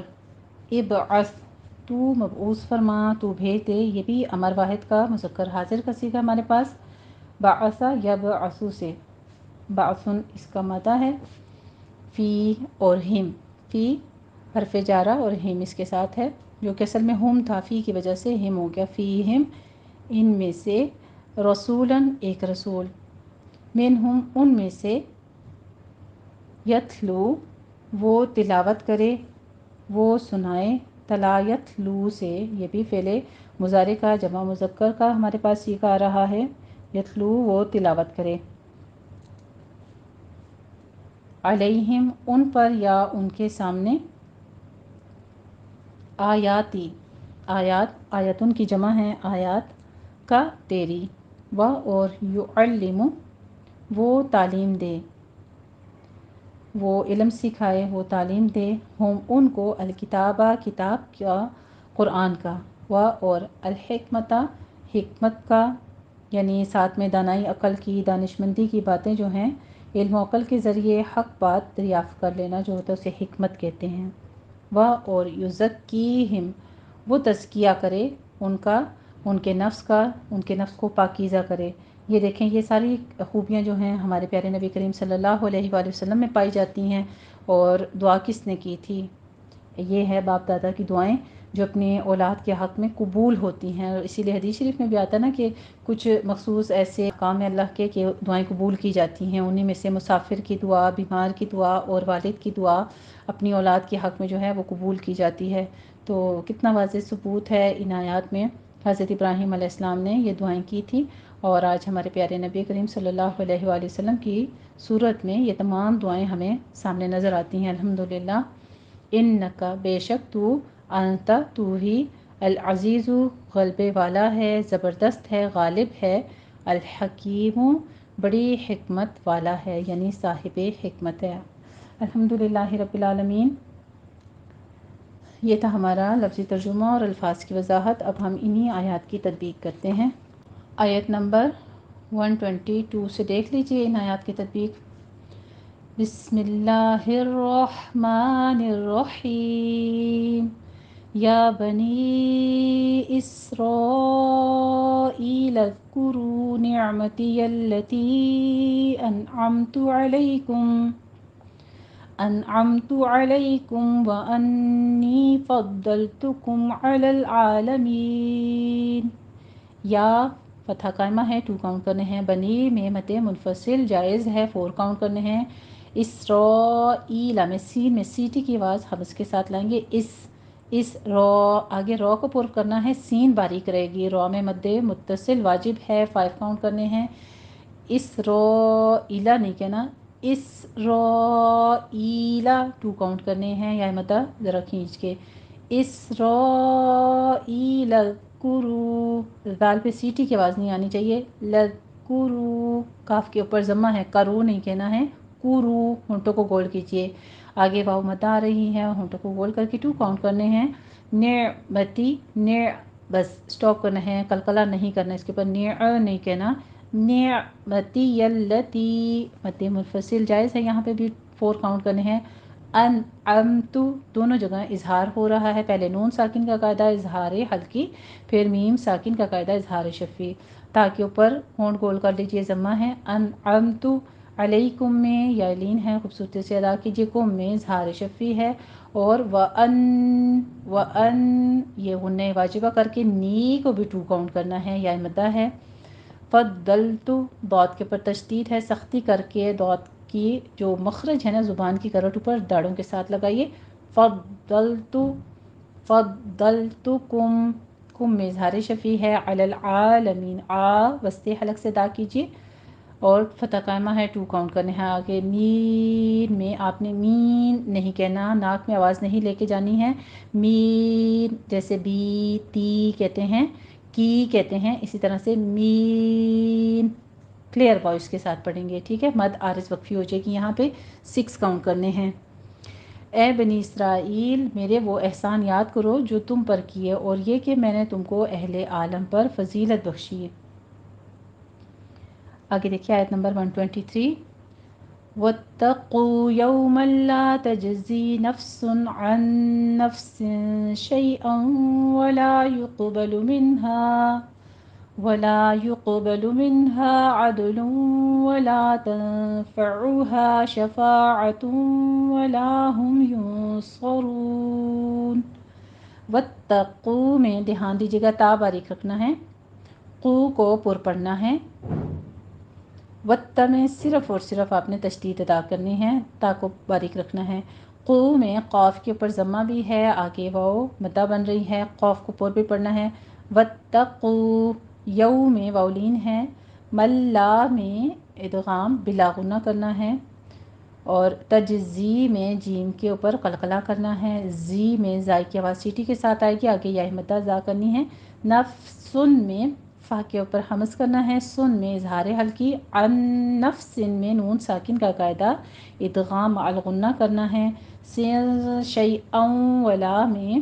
ابعث تو مبعوث فرما، تو بھیج دے، یہ بھی امر واحد کا مذکر حاضر کا صیغہ ہمارے پاس، بعث یبعث سے، بعثن اس کا مادہ ہے، فی اور ہم، فی حرف جارہ اور ہم اس کے ساتھ ہے، جو کہ اصل میں ہم تھا، فی کی وجہ سے ہم ہو گیا، فی ہم ان میں سے، رسولاً ایک رسول، منہم ان میں سے، یتلو وہ تلاوت کرے، وہ سنائے، تلا یتلو سے یہ بھی فعل مضارع کا جمع مذکر کا ہمارے پاس یہ آ رہا ہے، یتلو وہ تلاوت کرے، علیہم ان پر یا ان کے سامنے، آیاتی آیات، آیتن کی جمع ہے آیات کا تیری، و اور یعلم وہ تعلیم دے، وہ علم سکھائے، وہ تعلیم دے، ہم ان کو، الکتابہ کتاب کا، قرآن کا، و اور الحکمتہ حکمت کا، یعنی ساتھ میں دانائی عقل کی، دانشمندی کی باتیں جو ہیں، علم و عقل کے ذریعے حق بات دریافت کر لینا جو ہوتا ہے اسے حکمت کہتے ہیں، و اور یزکیہم وہ تزکیہ کرے ان کا، ان کے نفس کا، ان کے نفس کو پاکیزہ کرے۔ یہ دیکھیں یہ ساری خوبیاں جو ہیں ہمارے پیارے نبی کریم صلی اللہ علیہ وآلہ وسلم میں پائی جاتی ہیں، اور دعا کس نے کی تھی؟ یہ ہے باپ دادا کی دعائیں جو اپنی اولاد کے حق میں قبول ہوتی ہیں، اور اسی لیے حدیث شریف میں بھی آتا ہے نا کہ کچھ مخصوص ایسے کام ہیں اللہ کے کہ دعائیں قبول کی جاتی ہیں، انہی میں سے مسافر کی دعا، بیمار کی دعا اور والد کی دعا اپنی اولاد کے حق میں جو ہے وہ قبول کی جاتی ہے۔ تو کتنا واضح ثبوت ہے ان آیات میں، حضرت ابراہیم علیہ السلام نے یہ دعائیں کی تھی، اور آج ہمارے پیارے نبی کریم صلی اللہ علیہ وآلہ وسلم کی صورت میں یہ تمام دعائیں ہمیں سامنے نظر آتی ہیں الحمدللہ۔ انکا بے شک تو، انت تو ہی، العزیز غلبے والا ہے، زبردست ہے، غالب ہے، الحکیم بڑی حکمت والا ہے، یعنی صاحب حکمت ہے۔ الحمدللہ رب العالمین۔ یہ تھا ہمارا لفظی ترجمہ اور الفاظ کی وضاحت۔ اب ہم انہی آیات کی تطبیق کرتے ہیں۔ آیت نمبر 122 سے دیکھ لیجئے ان آیات کی تطبیق۔ بسم اللہ الرحمن الرحیم، یا بنی اسرائیل اذکروا نعمتی التی انعمت علیکم وانی فضلتکم علی العالمین۔ یا فتح قائمہ ہے، 2 کاؤنٹ کرنے ہیں، بنی میں مد منفصل جائز ہے، 4 کاؤنٹ کرنے ہیں، اسرائیل میں سین میں سی ٹی کی آواز ہم اس کے ساتھ لائیں گے، اس رو آگے رو کو پرو کرنا ہے، سین باریک رہے گی، رو میں مد متصل واجب ہے، 5 کاؤنٹ کرنے ہیں، اسرائیلہ نہیں کہنا، اسرائیلہ 2 کاؤنٹ کرنے ہیں، یا مدہ ذرا کھینچ کے، اسرائیل کرو، دال پہ سی ٹی کی آواز نہیں آنی چاہیے، لذکرو کاف کے اوپر ضمہ ہے، کرو نہیں کہنا ہے، کرو ہونٹوں کو گول کیجئے، آگے واو مدہ آ رہی ہے، ہونٹوں کو گول کر کے 2 کاؤنٹ کرنے ہیں، نعمتی بس سٹاپ کرنا ہے، قلقلہ نہیں کرنا اس کے اوپر، نہیں کہنا، نعمتی التی مد منفصل جائز ہے، یہاں پہ بھی 4 کاؤنٹ کرنے ہیں، انعمت دونوں جگہ اظہار ہو رہا ہے، پہلے نون ساکن کا قاعدہ اظہار حلقی، پھر میم ساکن کا قاعدہ اظہار شفی، تا کے اوپر ہونٹ گول کر لیجئے، ضمہ ہے، انعمت علیکم میں یا لین ہے، خوبصورتی سے ادا کیجئے، کم میں اظہار شفی ہے، اور وَأَن یہ غنہ واجبہ کر کے نی کو بھی 2 کاؤنٹ کرنا ہے، یا مدہ ہے، فضلت ضاد کے اوپر تشدید ہے، سختی کر کے ضاد کی جو مخرج ہے نا زبان کی کرٹ اوپر داڑوں کے ساتھ لگائیے، فضلتکم کم میں اظہار شفی ہے، علی العالمین وسط حلق سے ادا کیجیے، اور فتح قائمہ ہے، 2 کاؤنٹ کرنے ہیں، آگے مین میں آپ نے مین نہیں کہنا، ناک میں آواز نہیں لے کے جانی ہے، مین جیسے بی تی کہتے ہیں، کی کہتے ہیں، اسی طرح سے مین کلیئر وائس کے ساتھ پڑھیں گے، ٹھیک ہے، مد عارض وقفی ہو جائے گی، یہاں پہ 6 کاؤنٹ کرنے ہیں۔ اے بنی اسرائیل میرے وہ احسان یاد کرو جو تم پر کیے، اور یہ کہ میں نے تم کو اہل عالم پر فضیلت بخشی ہے۔ آگے دیکھیے آیت نمبر 123، وَاتَّقُوا يَوْمًا لَا تَجْزِي نَفْسٌ عَن نَفْسٍ شَيْئًا وَلَا يُقْبَلُ مِنْهَا ولا يقبل منها عدل ولا تنفعها شفاعة ولا هم ينصرون۔ واتقو میں دھیان دیجیے گا، تا باریک رکھنا ہے، قو کو پر پڑھنا ہے، وت میں صرف اور صرف آپ نے تشدید ادا کرنی ہے، تا کو باریک رکھنا ہے۔ قو میں قاف کے اوپر ضمہ بھی ہے، آگے واو مدہ بن رہی ہے، قاف کو پر بھی پڑھنا ہے۔ واتقو، یو میں واولین ہے، ملا میں ادغام بلا غنہ کرنا ہے، اور تجزی میں جیم کے اوپر قلقلہ کرنا ہے، زی میں زائی کی آواز سیٹی کے ساتھ آئے گی، آگے یا مدہ زا کرنی ہے۔ نفسن میں فا کے اوپر حمز کرنا ہے، سن میں اظہار ہلکی، ان نفس میں نون ساکن کا قاعدہ ادغام مع الغنہ کرنا ہے، سین شیئا ولا میں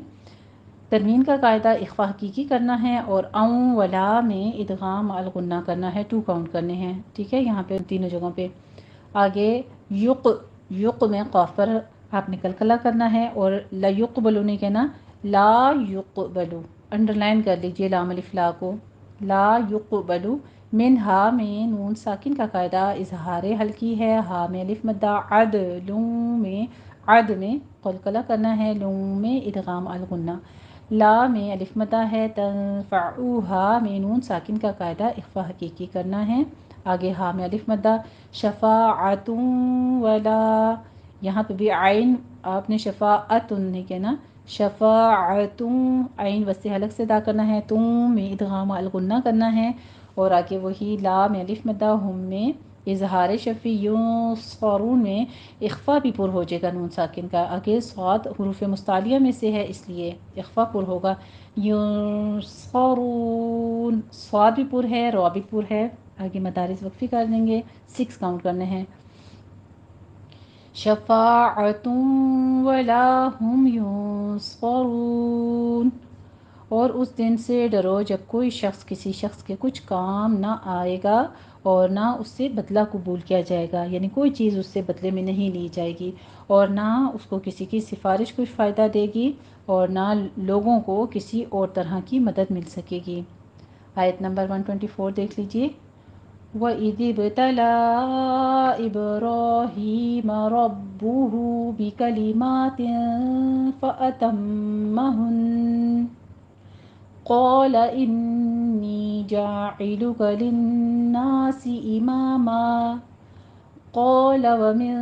تنوین کا قاعدہ اخفا حقیقی کرنا ہے، اور اون ولا میں ادغام مع الغنہ کرنا ہے، 2 کاؤنٹ کرنے ہیں، ٹھیک ہے، یہاں پہ تینوں جگہوں پہ۔ آگے یق، یق میں قاف پر آپ نے قلقلہ کرنا ہے، اور لا یقبلو نہیں کہنا، لا یقبلو، انڈر لائن کر لیجئے لام الف لا کو، لا یقبلو، منہا میں نون ساکن کا قاعدہ اظہار ہلکی ہے، ہا میں الف مدہ، عد میں قلقلہ کرنا ہے، لوں میں ادغام الغنہ، لا میں الف مدہ ہے، تنفعوہا میں نون ساکن کا قاعدہ اخفا حقیقی کرنا ہے، آگے ہا میں الف مدہ، شفاعتوں ولا، یہاں پہ بھی عین آپ نے شفاعتن نہیں کہنا، شفاعتوں، عین وسط حلق سے ادا کرنا ہے، تم میں ادغام الغنہ کرنا ہے، اور آگے وہی لا میں الف مدہ، ہم میں اظہار شفی، یونصرون میں اخفا بھی پر ہو جائے گا نون ساکن کا، آگے صاد حروف مستعلیہ میں سے ہے اس لیے اخفا پر ہوگا، یونصرون، صاد بھی پر ہے، را بھی پر ہے، آگے مدارس وقفی کر دیں گے، 6 کاؤنٹ کرنے ہیں۔ شفاعتوں ولا هم ينصرون، اور اس دن سے ڈرو جب کوئی شخص کسی شخص کے کچھ کام نہ آئے گا اور نہ اس سے بدلہ قبول کیا جائے گا، یعنی کوئی چیز اس سے بدلے میں نہیں لی جائے گی، اور نہ اس کو کسی کی سفارش کچھ فائدہ دے گی، اور نہ لوگوں کو کسی اور طرح کی مدد مل سکے گی۔ آیت نمبر 124 دیکھ لیجئے، وَإِذِ ابْتَلَىٰ إِبْرَاهِيمَ رَبُّهُ بِكَلِمَاتٍ فَأَتَمَّهُنَّ قَالَ إِنِّي جَاعِلُكَ لِلنَّاسِ إِمَامًا قَالَ وَمِن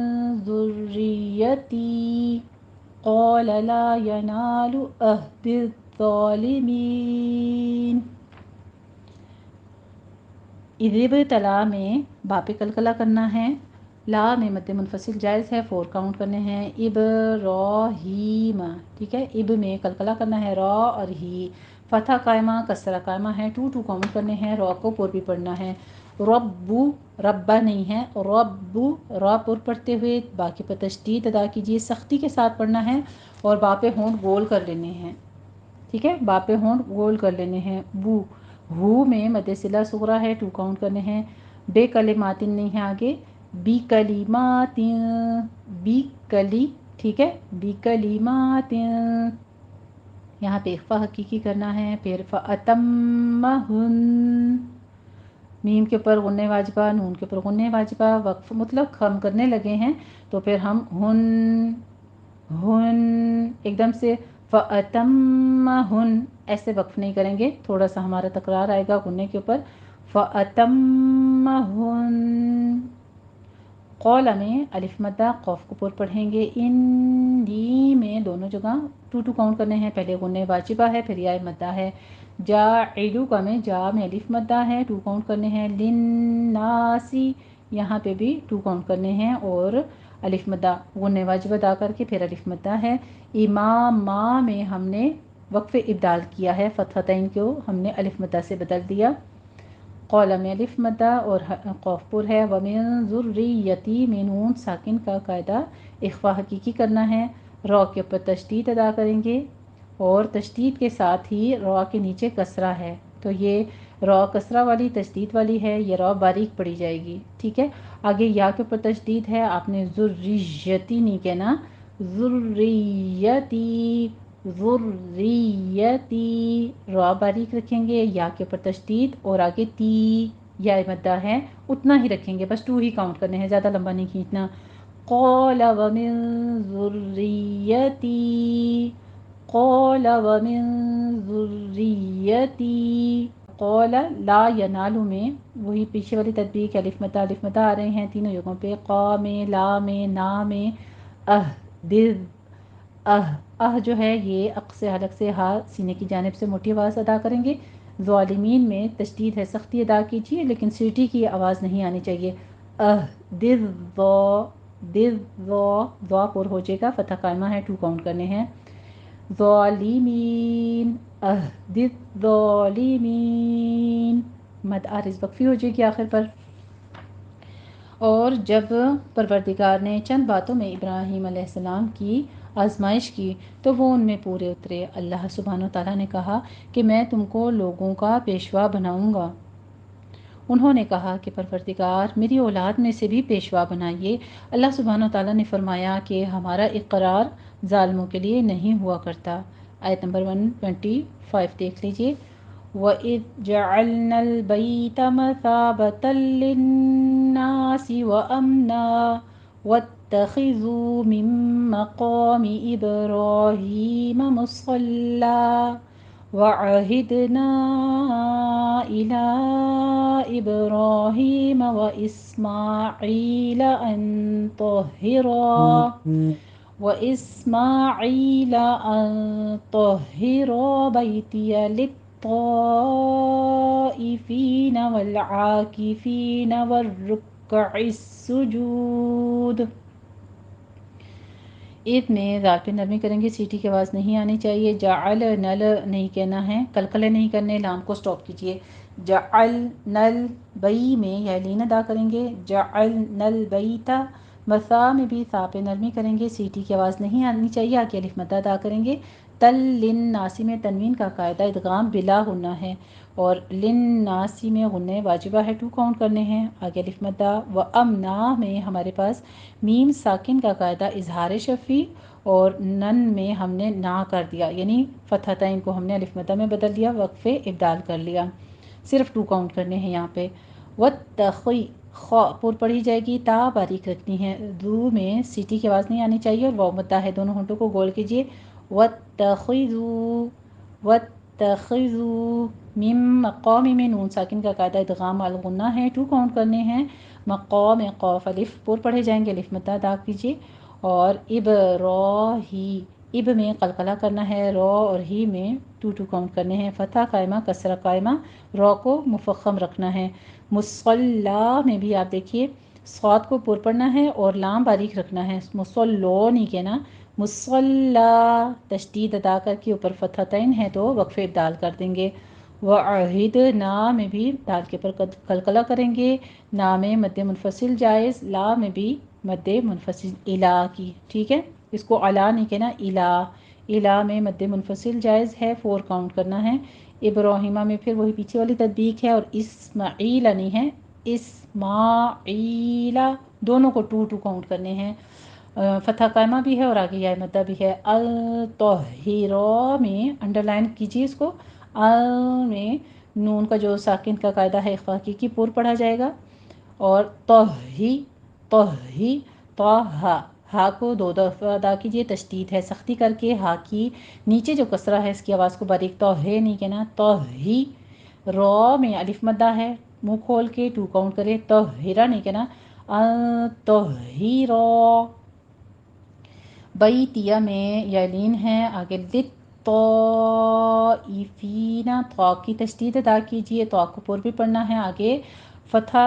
ذُرِّيَّتِي قَالَ لَا يَنَالُ عَهْدِ الظَّالِمِينَ۔ اذب تلا میں با پہ قلقلہ کرنا ہے، لا میں مد منفصل جائز ہے، 4 کاؤنٹ کرنے ہیں، ابراہیم، ٹھیک ہے، اب میں قلقلہ کرنا ہے، را اور ہی، فتح قائمہ کسرہ قائمہ ہے، 2 کاؤنٹ کرنے ہیں، را کو پر بھی پڑھنا ہے، ربو، ربا نہیں ہے، ربو، را پر پڑھتے ہوئے باقی پر تشدید ادا کیجیے، سختی کے ساتھ پڑھنا ہے، اور با پہ ہونٹ گول کر لینے ہیں، ٹھیک ہے، با پہ ہونٹ گول کر لینے ہیں، بو، ہو میں مد صلہ صغرا ہے، 2 کاؤنٹ کرنے ہیں، بے کلماتن نہیں ہے، آگے بی کلیماتن، بی کلی، ٹھیک ہے، بی کلیماتن، یہاں پہ اخفا حقیقی کرنا ہے، پھر فَأَتَمَّهُنَّ، میم کے اوپر غنہ واجبہ، نون کے اوپر غنہ واجبہ، وقف مطلق ہم کرنے لگے ہیں تو پھر ہم ہن ایک دم سے فَأَتَمَّهُنَّ ایسے وقف نہیں کریں گے، تھوڑا سا ہمارا تکرار آئے گا غنہ کے اوپر، فَأَتَمَّهُنَّ، قول میں الف مدہ قوف کو پر پڑھیں گے، انی میں دونوں جگہ 2 کاؤنٹ کرنے ہیں، پہلے غنہ واجبہ ہے، پھر یا مدہ ہے، جاعلو کا میں جا میں الف مدہ ہے، 2 کاؤنٹ کرنے ہیں، للناسی، یہاں پہ بھی 2 کاؤنٹ کرنے ہیں، اور الف مدہ غنہ واجب ادا کر کے پھر الف مدہ ہے، اماما میں ہم نے وقف ابدال کیا ہے، فتحتین کو ہم نے الف مدہ سے بدل دیا، قول میں الف مدہ اور قوف پر ہے، وَمِن ذُرِّيَّتِي میں نون ساکن کا قاعدہ اخفا حقیقی کرنا ہے، را کے اوپر تشدید ادا کریں گے، اور تشدید کے ساتھ ہی را کے نیچے کسرہ ہے، تو یہ را کسرہ والی تشدید والی ہے، یہ را باریک پڑی جائے گی، ٹھیک ہے، آگے یا کے اوپر تشدید ہے، آپ نے ذُرِّيَّتِي نہیں کہنا، ذُرِّيَّتِي، ذریتی، را باریک رکھیں گے، یا کے اوپر تشدید، اور آگے تی یا مدہ ہے اتنا ہی رکھیں گے، بس 2 ہی کاؤنٹ کرنے ہیں، زیادہ لمبا نہیں کھینچنا۔ قال ومن ذریتی، قال ومن ذریتی، قول لا ینال میں وہی پیچھے والی تطبیق، الف مدہ آ رہے ہیں تینوں جگہوں پہ، قا میں، لا میں، نا میں، جو ہے یہ اق سے حلق سے ہا سینے کی جانب سے موٹی آواز ادا کریں گے۔ ظالمین میں تشدید ہے، سختی ادا کیجیے، لیکن سیٹی کی آواز نہیں آنی چاہیے۔ ضا پر ہو جائے گا، فتح قائمہ ہے، 2 کاؤنٹ کرنے ہیں۔ ظالمین، ظالمین، مد عارض وقفی ہو جائے گی آخر پر۔ اور جب پروردگار نے چند باتوں میں ابراہیم علیہ السلام کی آزمائش کی تو وہ ان میں پورے اترے۔ اللہ سبحانہ وتعالیٰ نے کہا کہ میں تم کو لوگوں کا پیشوا بناؤں گا۔ انہوں نے کہا کہ پروردگار میری اولاد میں سے بھی پیشوا بنائیے۔ اللہ سبحانہ وتعالیٰ نے فرمایا کہ ہمارا اقرار ظالموں کے لیے نہیں ہوا کرتا۔ آیت نمبر 125 دیکھ لیجئے۔ وَإِذْ جَعَلْنَا الْبَيْتَ مَثَابَةً لِلنَّاسِ وَأَمْنًا وَاتَّخِذُوا مِن مَّقَامِ إِبْرَاهِيمَ مُصَلًّى وَعَهِدْنَا إِلَىٰ إِبْرَاهِيمَ وَإِسْمَاعِيلَ أَن طَهِّرَا بَيْتِيَ لِلطَّائِفِينَ وَالْعَاكِفِينَ وَالرُّكَّعِ السُّجُودِ۔ ایک میں ذال پہ نرمی کریں گے، سیٹی کی آواز نہیں آنی چاہیے۔ جعل نل نہیں کہنا ہے، کلکلے نہیں کرنے، لام کو سٹاپ کیجئے۔ جعل نل بئی میں یا لین ادا کریں گے، جعل نل بیتا۔ مسا میں بھی سا پہ نرمی کریں گے، سیٹی کی آواز نہیں آنی چاہیے، آگے الف مدہ ادا کریں گے۔ تل لن ناسی میں تنوین کا قاعدہ ادغام بلا غنہ ہے، اور لن ناسی میں غنہ واجبہ ہے، 2 کاؤنٹ کرنے ہیں، آگے الف مدہ۔ و امنا میں ہمارے پاس میم ساکن کا قاعدہ اظہار شفی، اور نن میں ہم نے نا کر دیا، یعنی فتحتین کو ہم نے الف مدہ میں بدل دیا، وقفے ابدال کر لیا، صرف 2 کاؤنٹ کرنے ہیں یہاں پہ۔ وَاتَّخِذُ، خا پر پڑھی جائے گی، تا باریک رکھنی ہے، ذو میں سیٹی کی آواز نہیں آنی چاہیے، اور واو مدہ ہے، دونوں ہونٹوں کو گول کیجئے۔ وَاتَّخِذُوا، وَاتَّخِذُوا مِن مقام میں نون ساکن کا قاعدہ ادغام الغنہ ہے، 2 کاؤنٹ کرنے ہیں۔ مقام قاف الف پر پڑھے جائیں گے، الف مدہ ادا کیجئے۔ اور ابراہی، اب میں قلقلہ کرنا ہے، رو اور ہی میں 2 کاؤنٹ کرنے ہیں، فتح قائمہ کسرہ قائمہ، رو کو مفخم رکھنا ہے۔ مصلی میں بھی آپ دیکھیے صاد کو پر پڑھنا ہے اور لام باریک رکھنا ہے، مصلو نہیں کہنا، مصلی، تشدید ادا کر کے اوپر فتحتین ہے تو وقف ابدال کر دیں گے۔ وعہدنا میں بھی دال کے پر قلقلہ کریں گے، نا میں مد منفصل جائز، لا میں بھی مد منفصل، الہ کی، ٹھیک ہے، اس کو علا نہیں کہنا، الہ، الہ میں مد منفصل جائز ہے، 4 کاؤنٹ کرنا ہے۔ ابراہیمہ میں پھر وہی پیچھے والی تطبیق ہے، اور اسماعیل نہیں ہے، اسماعیل، دونوں کو 2 کاؤنٹ کرنے ہیں، فتح قائمہ بھی ہے اور آگے یا مدہ بھی ہے۔ الطاہرہ میں انڈر لائن کیجیے اس کو، میں نون کا جو ساکن کا قاعدہ ہے اخفا کی پر پڑھا جائے گا، اور توہی، ہا کو 2 دفعہ ادا کیجئے، تشدید ہے سختی کر کے، ہا کی نیچے جو کسرہ ہے اس کی آواز کو باریک، توہے نہیں کہنا، توہی۔ رو میں الف مدہ ہے، منہ کھول کے 2 کاؤنٹ کرے، توہرہ نہیں کہنا، توہیرہ۔ بیتیہ میں یالین ہے، آگے للطائفین، طا کی تشدید ادا کیجئے، طا کو پر بھی پڑھنا ہے، آگے فتح،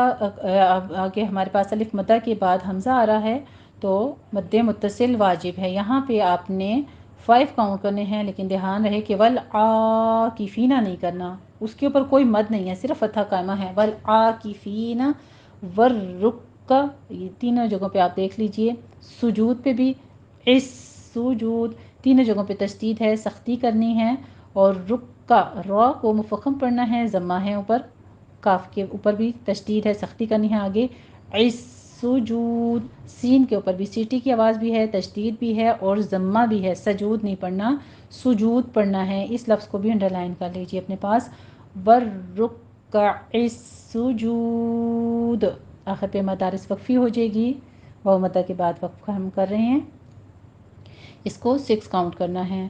آگے ہمارے پاس الف مدہ کے بعد حمزہ آ رہا ہے تو مد متصل واجب ہے، یہاں پہ آپ نے 5 کاؤنٹ کرنے ہیں، لیکن دھیان رہے کہ والعاکفین نہیں کرنا، اس کے اوپر کوئی مد نہیں ہے، صرف فتح قائمہ ہے، والعاکفین والرکع، یہ تینوں جگہوں پہ آپ دیکھ لیجئے، سجود پہ بھی سجود، تینوں جگہوں پہ تشدید ہے، سختی کرنی ہے، اور رکع، را کو مفخم پڑھنا ہے، ضمہ ہے اوپر، کاف کے اوپر بھی تشدید ہے، سختی کرنی ہے، آگے سجود، سین کے اوپر بھی سیٹی کی آواز بھی ہے، تشدید بھی ہے اور ضمہ بھی ہے، سجود نہیں پڑھنا، سجود پڑھنا ہے۔ اس لفظ کو بھی انڈر لائن کر لیجیے اپنے پاس، والرکع السجود، آخر پہ مدارس وقفی ہو جائے گی، واو مدہ کے بعد وقف ہم کر رہے ہیں، اس کو 6 کاؤنٹ کرنا ہے۔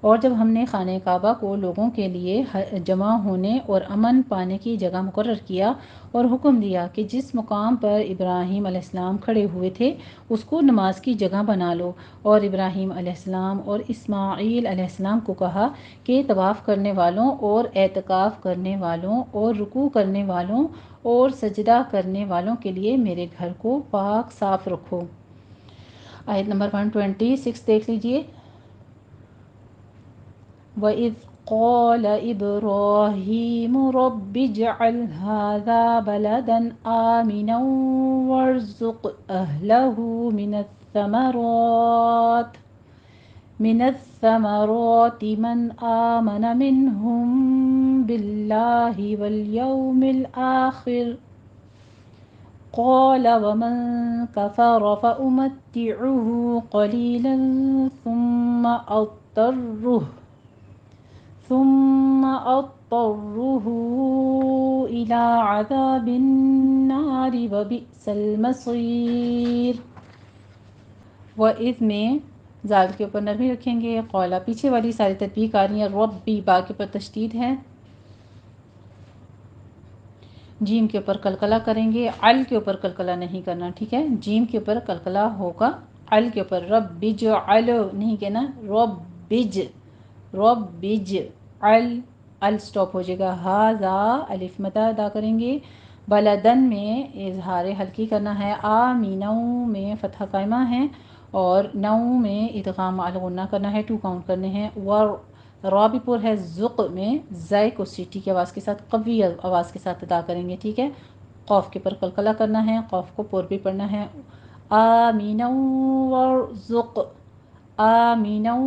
اور جب ہم نے خانہ کعبہ کو لوگوں کے لیے جمع ہونے اور امن پانے کی جگہ مقرر کیا اور حکم دیا کہ جس مقام پر ابراہیم علیہ السلام کھڑے ہوئے تھے اس کو نماز کی جگہ بنا لو، اور ابراہیم علیہ السلام اور اسماعیل علیہ السلام کو کہا کہ طواف کرنے والوں اور اعتکاف کرنے والوں اور رکوع کرنے والوں اور سجدہ کرنے والوں کے لیے میرے گھر کو پاک صاف رکھو۔ آیت نمبر 126 دیکھ لیجئے، وَإِذْ قَالَ إِبْرَاهِيمُ رَبِّ اجْعَلْ هَٰذَا بَلَدًا آمِنًا وَارْزُقْ أَهْلَهُ مِنَ الثَّمَرَاتِ مَنْ آمَنَ مِنْهُم بِاللَّهِ وَالْيَوْمِ الْآخِرِ قَالَ وَمَنْ كَفَرَ فَأُمَتِّعُهُ قَلِيلًا ثُمَّ أضطره إلى عذاب النار وبئس المصير۔ وَإِذْ میں زال کے اوپر نرمی رکھیں گے، قولا پیچھے والی ساری تطبیق آ رہی ہے، ربی با کے اوپر تشدید ہے، جیم کے اوپر قلقلہ کریں گے، ال کے اوپر قلقلہ نہیں کرنا، ٹھیک ہے، جیم کے اوپر قلقلہ ہوگا، ال کے اوپر ربج نہیں کہنا، ربج ال سٹاپ ہو جائے گا، ہاذا الف مدہ ادا کریں گے، بلدن میں اظہار حلقی کرنا ہے، آمینو میں فتحہ قائمہ ہے اور نو میں ادغام الغنہ کرنا ہے، 2 کاؤنٹ کرنے ہیں، را بھی پر ہے، زق میں زائ کو سیٹی کی آواز کے ساتھ قوی آواز کے ساتھ ادا کریں گے، ٹھیک ہے، قوف کے پر قلقلہ کرنا ہے، قوف کو پر بھی پڑھنا ہے، آمینو ورزق، آمینو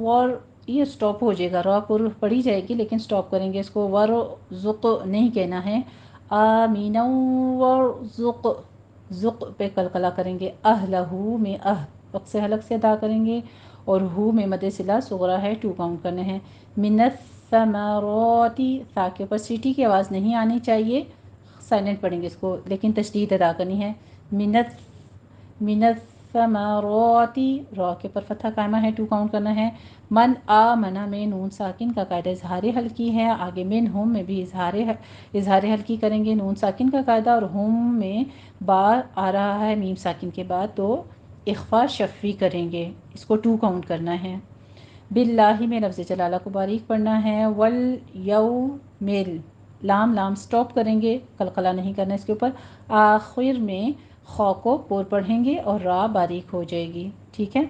ور، یہ سٹاپ ہو جائے گا، را پر پڑھی جائے گی لیکن سٹاپ کریں گے اس کو، ورزق نہیں کہنا ہے، آمینو ورزق، زق پہ قلقلہ کریں گے، اہلہ میں وقت سے حلق سے ادا کریں گے اور ہو میں مد صلہ صغرا ہے، 2 کاؤنٹ کرنے ہیں، من الثمرات، تھا کے اوپر سیٹی کی آواز نہیں آنی چاہیے، سائلنٹ پڑھیں گے اس کو لیکن تشدید ادا کرنی ہے، من الثمرات، را کے پر فتحہ قائمہ ہے، 2 کاؤنٹ کرنا ہے، من آمنہ میں نون ساکن کا قاعدہ اظہار حلقی ہے، آگے من ہم میں بھی اظہار حلقی کریں گے، نون ساکن کا قاعدہ، اور ہم میں با آ رہا ہے میم ساکن کے بعد تو اخفا شفوی کریں گے، اس کو 2 کاؤنٹ کرنا ہے، باللہ میں لفظ جلالہ کو باریک پڑھنا ہے، والیوم، لام سٹاپ کریں گے، قلقلہ نہیں کرنا اس کے اوپر، آخر میں خا کو پر پڑھیں گے اور را باریک ہو جائے گی، ٹھیک ہے،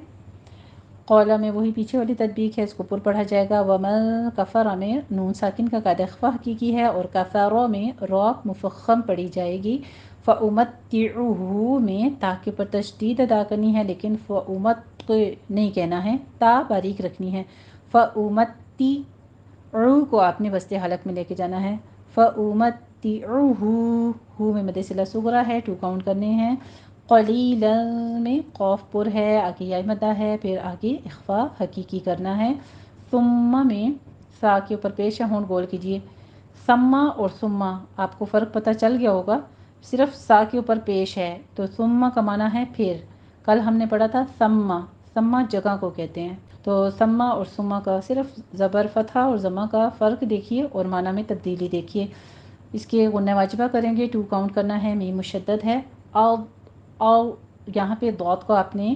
قولا میں وہی پیچھے والی تطبیق ہے، اس کو پر پڑھا جائے گا، ومن کفر میں نون ساکن کا قاعدہ اخفا حقیقی ہے اور کفر میں را مفخم پڑھی جائے گی، فَأُمَتِّعُهُ میں تا کے پر تشدید ادا کرنی ہے لیکن فَأُمَتِّ نہیں کہنا ہے، تا باریک رکھنی ہے، فَأُمَتِّعُ کو آپ نے وسط حلق میں لے کے جانا ہے، فَأُمَتِّعُهُ، ہو میں مد صلہ صغرا ہے، 2 کاؤنٹ کرنے ہیں، قلیلا میں قوف پر ہے، آگے یا مدہ ہے، پھر آگے اخفا حقیقی کرنا ہے، ثم میں سا کے اوپر پیش ہے، ہون گول کیجئے، ثم اور ثم آپ کو فرق پتہ چل گیا ہوگا، صرف سا کے اوپر پیش ہے تو ثم کا معنی ہے پھر، کل ہم نے پڑھا تھا ثم جگہ کو کہتے ہیں، تو ثم اور ثم کا صرف زبر فتحہ اور ضمہ کا فرق دیکھیے اور معنی میں تبدیلی دیکھیے، اس کے غنہ واجبہ کریں گے، 2 کاؤنٹ کرنا ہے، میم مشدد ہے، او یہاں پہ ضاد کو آپ نے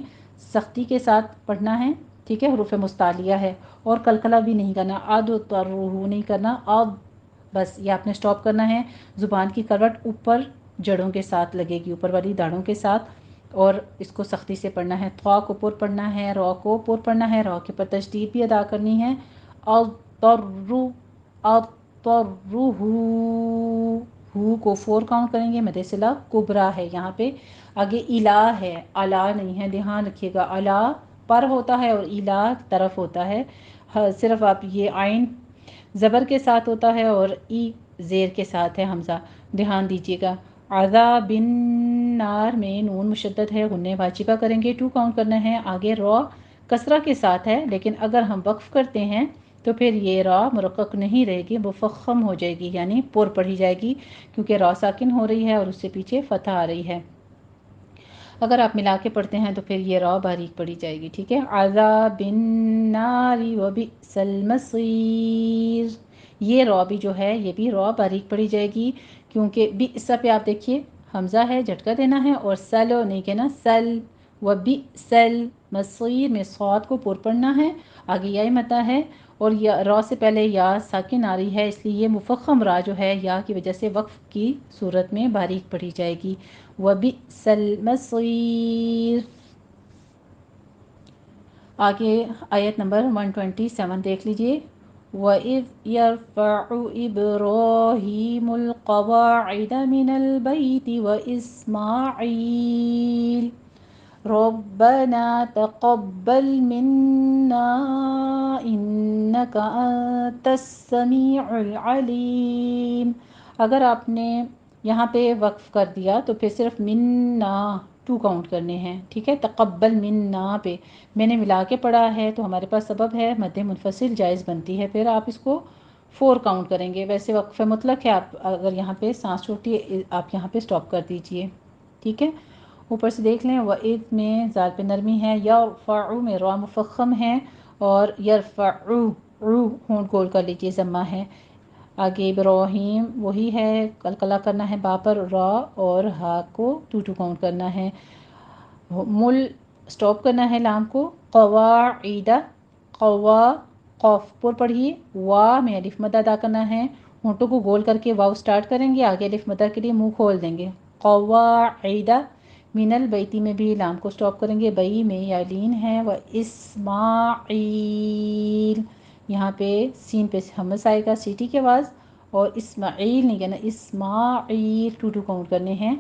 سختی کے ساتھ پڑھنا ہے، ٹھیک ہے، حروف مستعلیہ ہے اور قلقلہ بھی نہیں کرنا، ادطرہ نہیں کرنا، بس یہ آپ نے سٹاپ کرنا ہے، زبان کی کروٹ اوپر جڑوں کے ساتھ لگے گی، اوپر والی داڑھوں کے ساتھ، اور اس کو سختی سے پڑھنا ہے، طا کو پر پڑھنا ہے، را کو پر پڑھنا ہے، را کے پر تشدید بھی ادا کرنی ہے، اضطرہ، ہو کو 4 کاؤنٹ کریں گے، مد صلہ کبرا ہے یہاں پہ، آگے الہ ہے، الا نہیں ہے، دھیان رکھیے گا، الا پر ہوتا ہے اور الہ طرف ہوتا ہے، صرف آپ یہ عین زبر کے ساتھ ہوتا ہے اور ای زیر کے ساتھ ہے، حمزہ دھیان دیجیے گا، عذاب نار میں نون مشدد ہے، غنہ واجبہ کریں گے، 2 کاؤنٹ کرنا ہے۔ آگے را کسرہ کے ساتھ ہے، لیکن اگر ہم وقف کرتے ہیں تو پھر یہ را مرقق نہیں رہے گی، مفخم ہو جائے گی، یعنی پر پڑھی جائے گی، کیونکہ را ساکن ہو رہی ہے اور اس سے پیچھے فتح آ رہی ہے۔ اگر آپ ملا کے پڑھتے ہیں تو پھر یہ را باریک پڑھی جائے گی، ٹھیک ہے۔ عذاب النار وبئس المصیر، یہ را بھی جو ہے یہ بھی را باریک پڑھی جائے گی، کیونکہ بئس پہ آپ دیکھیے حمزہ ہے، جھٹکا دینا ہے، اور سلو نہیں کہنا، سل وبئس المصیر میں صاد کو پر پڑھنا ہے، آگے یا مدہ ہے، اور یا را سے پہلے یا ساکن آ رہی ہے، اس لیے یہ مفخم را جو ہے یا کی وجہ سے وقف کی صورت میں باریک پڑھی جائے گی۔ وبئس المصیر۔ آگے آیت نمبر 127 دیکھ لیجئے۔ وَإِذْ يَرْفَعُ إِبْرَاهِيمُ الْقَوَاعِدَ مِنَ الْبَيْتِ وَإِسْمَاعِيلُ رَبَّنَا تَقَبَّلْ مِنَّا إِنَّكَ أَنْتَ السَّمِيعُ الْعَلِيمُ۔ اگر آپ نے یہاں پہ وقف کر دیا تو پھر صرف منا 2 کاؤنٹ کرنے ہیں، ٹھیک ہے۔ تقبل منا پہ میں نے ملا کے پڑھا ہے تو ہمارے پاس سبب ہے، مد منفصل جائز بنتی ہے، پھر آپ اس کو 4 کاؤنٹ کریں گے۔ ویسے وقف مطلق ہے، آپ اگر یہاں پہ سانس چھوٹی ہے آپ یہاں پہ سٹاپ کر دیجئے، ٹھیک ہے۔ اوپر سے دیکھ لیں، وَإِذْ میں زال پہ نرمی ہے، یرفع میں را مفخم ہے، اور یرفع ہونٹ گول کر لیجئے، ضمہ ہے۔ آگے ابراہیم وہی ہے، قلقلہ کرنا ہے با پر، را اور ہا کو 2 کاؤنٹ کرنا ہے۔ مل سٹاپ کرنا ہے لام کو، قواعد قوا قوف پر پڑھیے، وا میں الف مد ادا کرنا ہے، ہونٹوں کو گول کر کے واو سٹارٹ کریں گے، آگے الف مد کے لیے منہ کھول دیں گے۔ قواعد من البیتی میں بھی لام کو سٹاپ کریں گے، بئی میں یا لین ہے، و اسماعیل یہاں پہ سین پہ ہمس آئے گا، سیٹی کی آواز، اور اسماعیل نہیں کہنا، اسماعیل 2 کاؤنٹ کرنے ہیں۔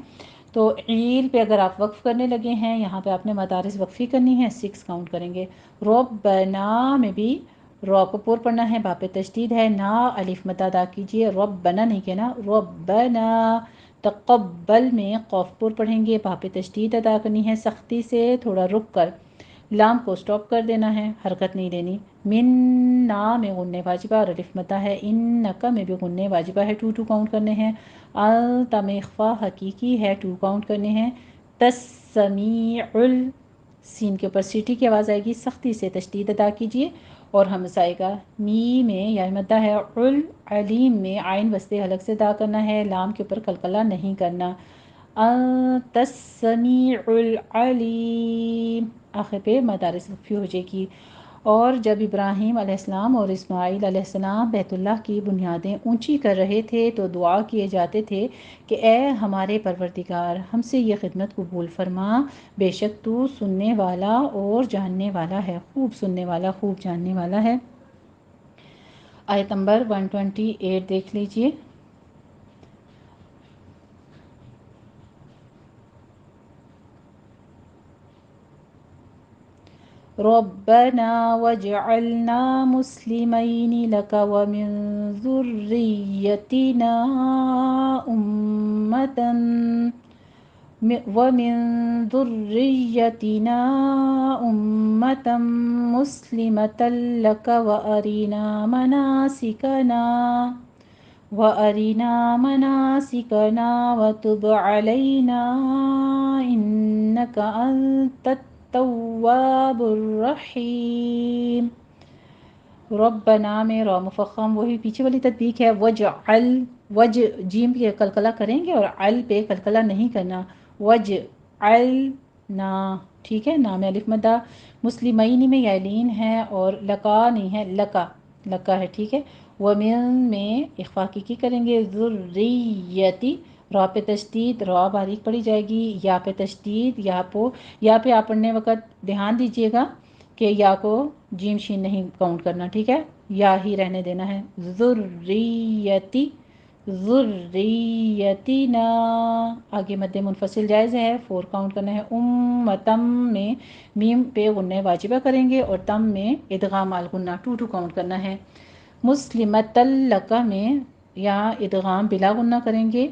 تو عیل پہ اگر آپ وقف کرنے لگے ہیں، یہاں پہ آپ نے مدارس وقفی کرنی ہے، 6 کاؤنٹ کریں گے۔ ربنا میں بھی را کو پور پڑھنا ہے، با پہ تشدید ہے، نا الف مد ادا کیجئے، ربنا نہیں کہنا، ربنا۔ تقبل میں قوف پر پڑھیں گے، با پہ تشدید ادا کرنی ہے سختی سے، تھوڑا رک کر، لام کو سٹاپ کر دینا ہے، حرکت نہیں دینی۔ منا میں غنہ واجبہ اور الف مدہ ہے، انکا میں بھی غنہ واجبہ ہے، 2 کاؤنٹ کرنے ہیں۔ انتا میں اخفا حقیقی ہے، 2 کاؤنٹ کرنے ہیں۔ تسمیع سین کے اوپر سیٹی کی آواز آئے گی، سختی سے تشدید ادا کیجئے، اور ہمس آئے گا، می میں یا مدہ ہے، علیم میں عین وسط حلق سے ادا کرنا ہے، لام کے اوپر قلقلہ نہیں کرنا۔ انت السمیع العلیم، آخر پہ مدارس وقفی ہو جائے گی۔ اور جب ابراہیم علیہ السلام اور اسماعیل علیہ السلام بیت اللہ کی بنیادیں اونچی کر رہے تھے تو دعا کیے جاتے تھے کہ اے ہمارے پروردگار، ہم سے یہ خدمت قبول فرما، بے شک تو سننے والا اور جاننے والا ہے، خوب سننے والا خوب جاننے والا ہے۔ آیت نمبر 128 دیکھ لیجئے۔ ربنا واجعلنا مسلمين لك ومن ذريتنا أمة مسلمة لك وأرنا مناسكنا وتب علينا إنك أنت التواب الرحیم۔ ربنا میں را مفخم وہی پیچھے والی تطبیق ہے، وجعل وج جیم پہ قلقلہ کریں گے اور عل پہ قلقلہ نہیں کرنا، وجعلنا، ٹھیک ہے، نام الف مدہ، مسلمین میں یالین ہے اور لکا نہیں ہے، لکا لکا ہے، ٹھیک ہے۔ ومن میں اخفا کی کریں گے، ذریتی را پہ تشدید، را باریک پڑھی جائے گی، یا پہ تشدید، یا پہ آپ پڑھنے وقت دھیان دیجئے گا کہ یا کو جیم شین نہیں کاؤنٹ کرنا، ٹھیک ہے، یا ہی رہنے دینا ہے۔ ذریتنا آگے مد منفصل جائز ہے، 4 کاؤنٹ کرنا ہے۔ امتم میں میم پہ غنہ واجبہ کریں گے اور تم میں ادغام الغنہ 2 کاؤنٹ کرنا ہے۔ مسلمۃ لک میں یا ادغام بلا غنہ کریں گے،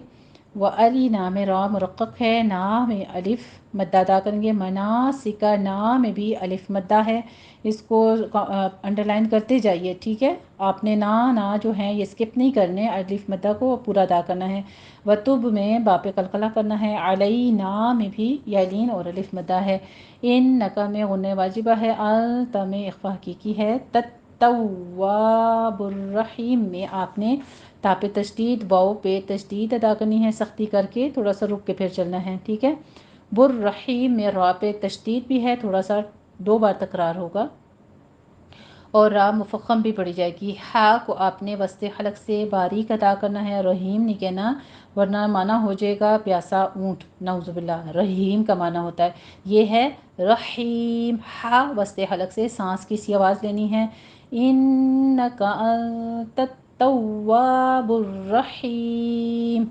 و علی نام را مرقق ہے، نا میں الف مدہ ادا کریں گے، مناسکا نا میں بھی الف مدہ ہے، اس کو انڈر لائن کرتے جائیے، ٹھیک ہے، آپ نے نا جو ہیں یہ اسکپ نہیں کرنے، الف مدہ کو پورا ادا کرنا ہے۔ وتب میں باپ قلقلہ کرنا ہے، علینا میں بھی یالین اور الف مدہ ہے، ان نکا میں غنہ واجبہ ہے، التا میں اخفا حقیقی ہے، تتواب الرحیم میں آپ نے تا پہ تشدید، واؤ پہ تشدید ادا کرنی ہے سختی کر کے، تھوڑا سا رک کے پھر چلنا ہے، ٹھیک ہے۔ بررحیم میں را پہ تشدید بھی ہے، تھوڑا سا 2 بار تکرار ہوگا، اور را مفخم بھی پڑی جائے گی۔ ہا کو آپ نے وسط حلق سے باریک ادا کرنا ہے، رحیم نہیں کہنا ورنہ معنی ہو جائے گا پیاسا اونٹ، نعوذ باللہ، رحیم کا معنی ہوتا ہے، یہ ہے رحیم۔ ہا وسط حلق سے سانس کی سی آواز لینی ہے، انکا انت التواب الرحیم۔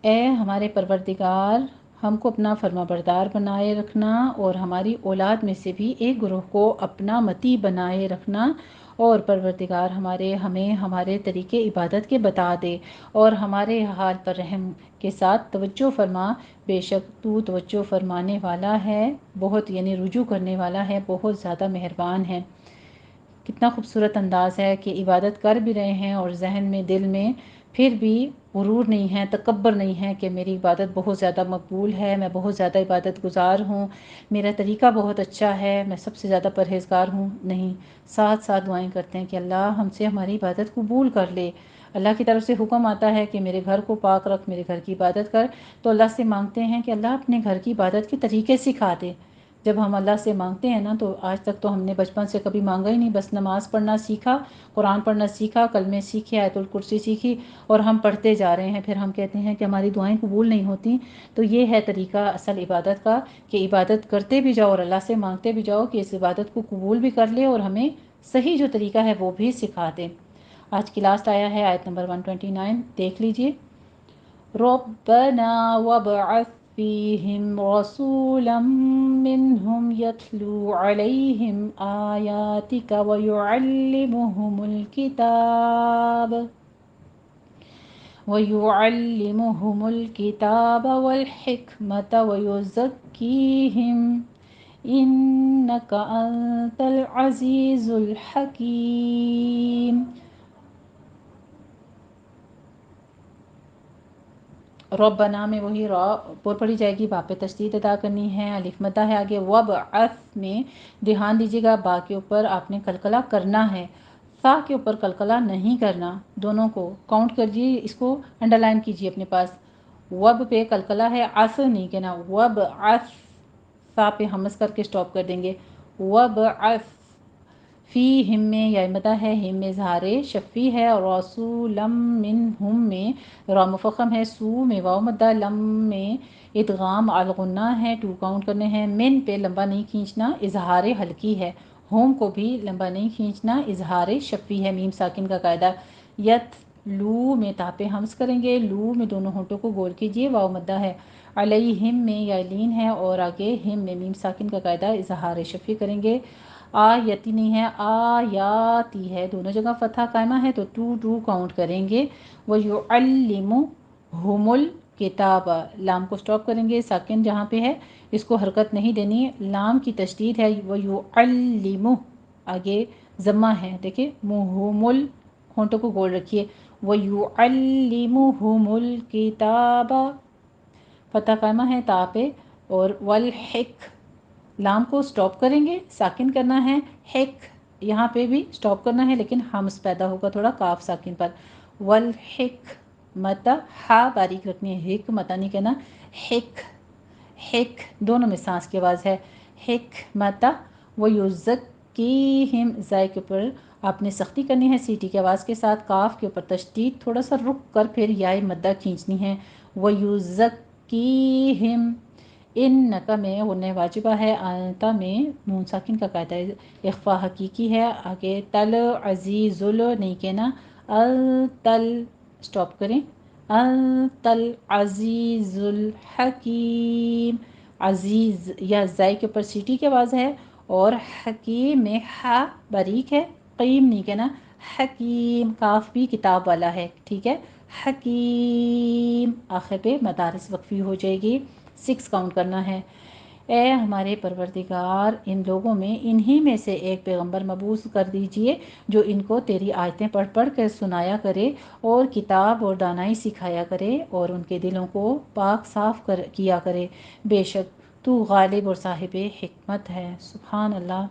اے ہمارے پروردگار، ہم کو اپنا فرما بردار بنائے رکھنا، اور ہماری اولاد میں سے بھی ایک گروہ کو اپنا متی بنائے رکھنا، اور پروردگار ہمیں ہمارے طریقے عبادت کے بتا دے، اور ہمارے حال پر رحم کے ساتھ توجہ فرما، بے شک تو توجہ فرمانے والا ہے، بہت یعنی رجوع کرنے والا ہے، بہت زیادہ مہربان ہے۔ کتنا خوبصورت انداز ہے کہ عبادت کر بھی رہے ہیں اور ذہن میں دل میں پھر بھی غرور نہیں ہے، تکبر نہیں ہے کہ میری عبادت بہت زیادہ مقبول ہے، میں بہت زیادہ عبادت گزار ہوں، میرا طریقہ بہت اچھا ہے، میں سب سے زیادہ پرہیزگار ہوں، نہیں، ساتھ ساتھ دعائیں کرتے ہیں کہ اللہ ہم سے ہماری عبادت قبول کر لے۔ اللہ کی طرف سے حکم آتا ہے کہ میرے گھر کو پاک رکھ، میرے گھر کی عبادت کر، تو اللہ سے مانگتے ہیں کہ اللہ اپنے گھر کی عبادت کے طریقے سکھا دے۔ جب ہم اللہ سے مانگتے ہیں نا، تو آج تک تو ہم نے بچپن سے کبھی مانگا ہی نہیں، بس نماز پڑھنا سیکھا، قرآن پڑھنا سیکھا، کلمے سیکھے، آیت الکرسی سیکھی، اور ہم پڑھتے جا رہے ہیں، پھر ہم کہتے ہیں کہ ہماری دعائیں قبول نہیں ہوتی۔ تو یہ ہے طریقہ اصل عبادت کا، کہ عبادت کرتے بھی جاؤ اور اللہ سے مانگتے بھی جاؤ کہ اس عبادت کو قبول بھی کر لے، اور ہمیں صحیح جو طریقہ ہے وہ بھی سکھا دے۔ آج کی لاسٹ آیا ہے آیت نمبر 129، دیکھ لیجئے۔ ربنا وابعث فيهم رسولا منهم يتلو عليهم آياتك ويعلمهم الكتاب والحكمة ويزكيهم إنك أنت العزيز الحكيم۔ ربنا میں وہی را پر پڑھی جائے گی، با پہ تشدید ادا کرنی ہے، الف مدہ ہے آگے، وبعث میں دھیان دیجیے گا، با کے اوپر آپ نے قلقلہ کرنا ہے، فا کے اوپر قلقلہ نہیں کرنا، دونوں کو کاؤنٹ کریے، اس کو انڈر لائن کیجیے اپنے پاس۔ وب پہ قلقلہ ہے، عص نہیں کہنا، وبعث، فا پہ ہمس کر کے سٹاپ کر دیں گے، وبعث، فی ہم میں یا مدہ ہے، ہم میں اظہار شفی ہے، اور رسولم منہم میں را مفخم ہے، سو میں واو مدہ، لم میں ادغام الغنہ ہے، 2 کاؤنٹ کرنے ہیں، من پہ لمبا نہیں کھینچنا، اظہار ہلکی ہے، ہوم کو بھی لمبا نہیں کھینچنا، اظہار شفی ہے، میم ساکن کا قاعدہ۔ یت لو میں تا پہ ہمس کریں گے، لو میں دونوں ہونٹوں کو گول کیجیے، واو مدہ ہے، علیہم میں یا لین ہے، اور آگے ہم میں میم ساکن کا قاعدہ، اظہار شفی کریں گے۔ آیتی نہیں ہے، آیاتی ہے، دونوں جگہ فتحہ قائمہ ہے، تو 2 کاؤنٹ کریں گے۔ وَيُعَلِّمُهُمُ الْكِتَابَ، لام کو سٹاپ کریں گے، ساکن جہاں پہ ہے اس کو حرکت نہیں دینی، لام کی تشدید ہے، وَيُعَلِّمُ، آگے ضمہ ہے، دیکھیں، مُہُمُل، ہونٹوں کو گول رکھیے، وَيُعَلِّمُهُمُ الْكِتَابَ، فتح قائمہ ہے تا پہ، اور والحک، لام کو سٹاپ کریں گے، ساکن کرنا ہے، حک یہاں پہ بھی سٹاپ کرنا ہے، لیکن ہمس پیدا ہوگا تھوڑا کاف ساکن پر، والحک متا، ہا باریک رکھنی ہے، حک متا نہیں کہنا، حک، حک دونوں میں سانس کی آواز ہے، حک متا، ویزکیہم، زائے کے اوپر آپ نے سختی کرنی ہے سیٹی کی آواز کے ساتھ، کاف کے اوپر تشدید تھوڑا سا رک کر پھر یائے مدہ کھینچنی ہے، ویزکیہم، ان نکا میں غنہ واجبہ ہے، انتا میں نون ساکن کا قاعدہ اخفا حقیقی ہے، آگے تل عزیز نہیں کہنا، التل سٹاپ کریں، التل عزیز الحکیم، عزیز یا زائی کے اوپر سیٹی کی آواز ہے، اور حکیم میں ہا باریک ہے، قیم نہیں کہنا، حکیم، کاف بھی کتاب والا ہے، ٹھیک ہے، حکیم، آخر پہ مدارس وقفی ہو جائے گی، 6 کاؤنٹ کرنا ہے۔ اے ہمارے پروردگار، ان لوگوں میں انہی میں سے ایک پیغمبر مبعوث کر دیجئے جو ان کو تیری آیتیں پڑھ پڑھ کر سنایا کرے اور کتاب اور دانائی سکھایا کرے اور ان کے دلوں کو پاک صاف کیا کرے، بے شک تو غالب اور صاحب حکمت ہے۔ سبحان اللہ۔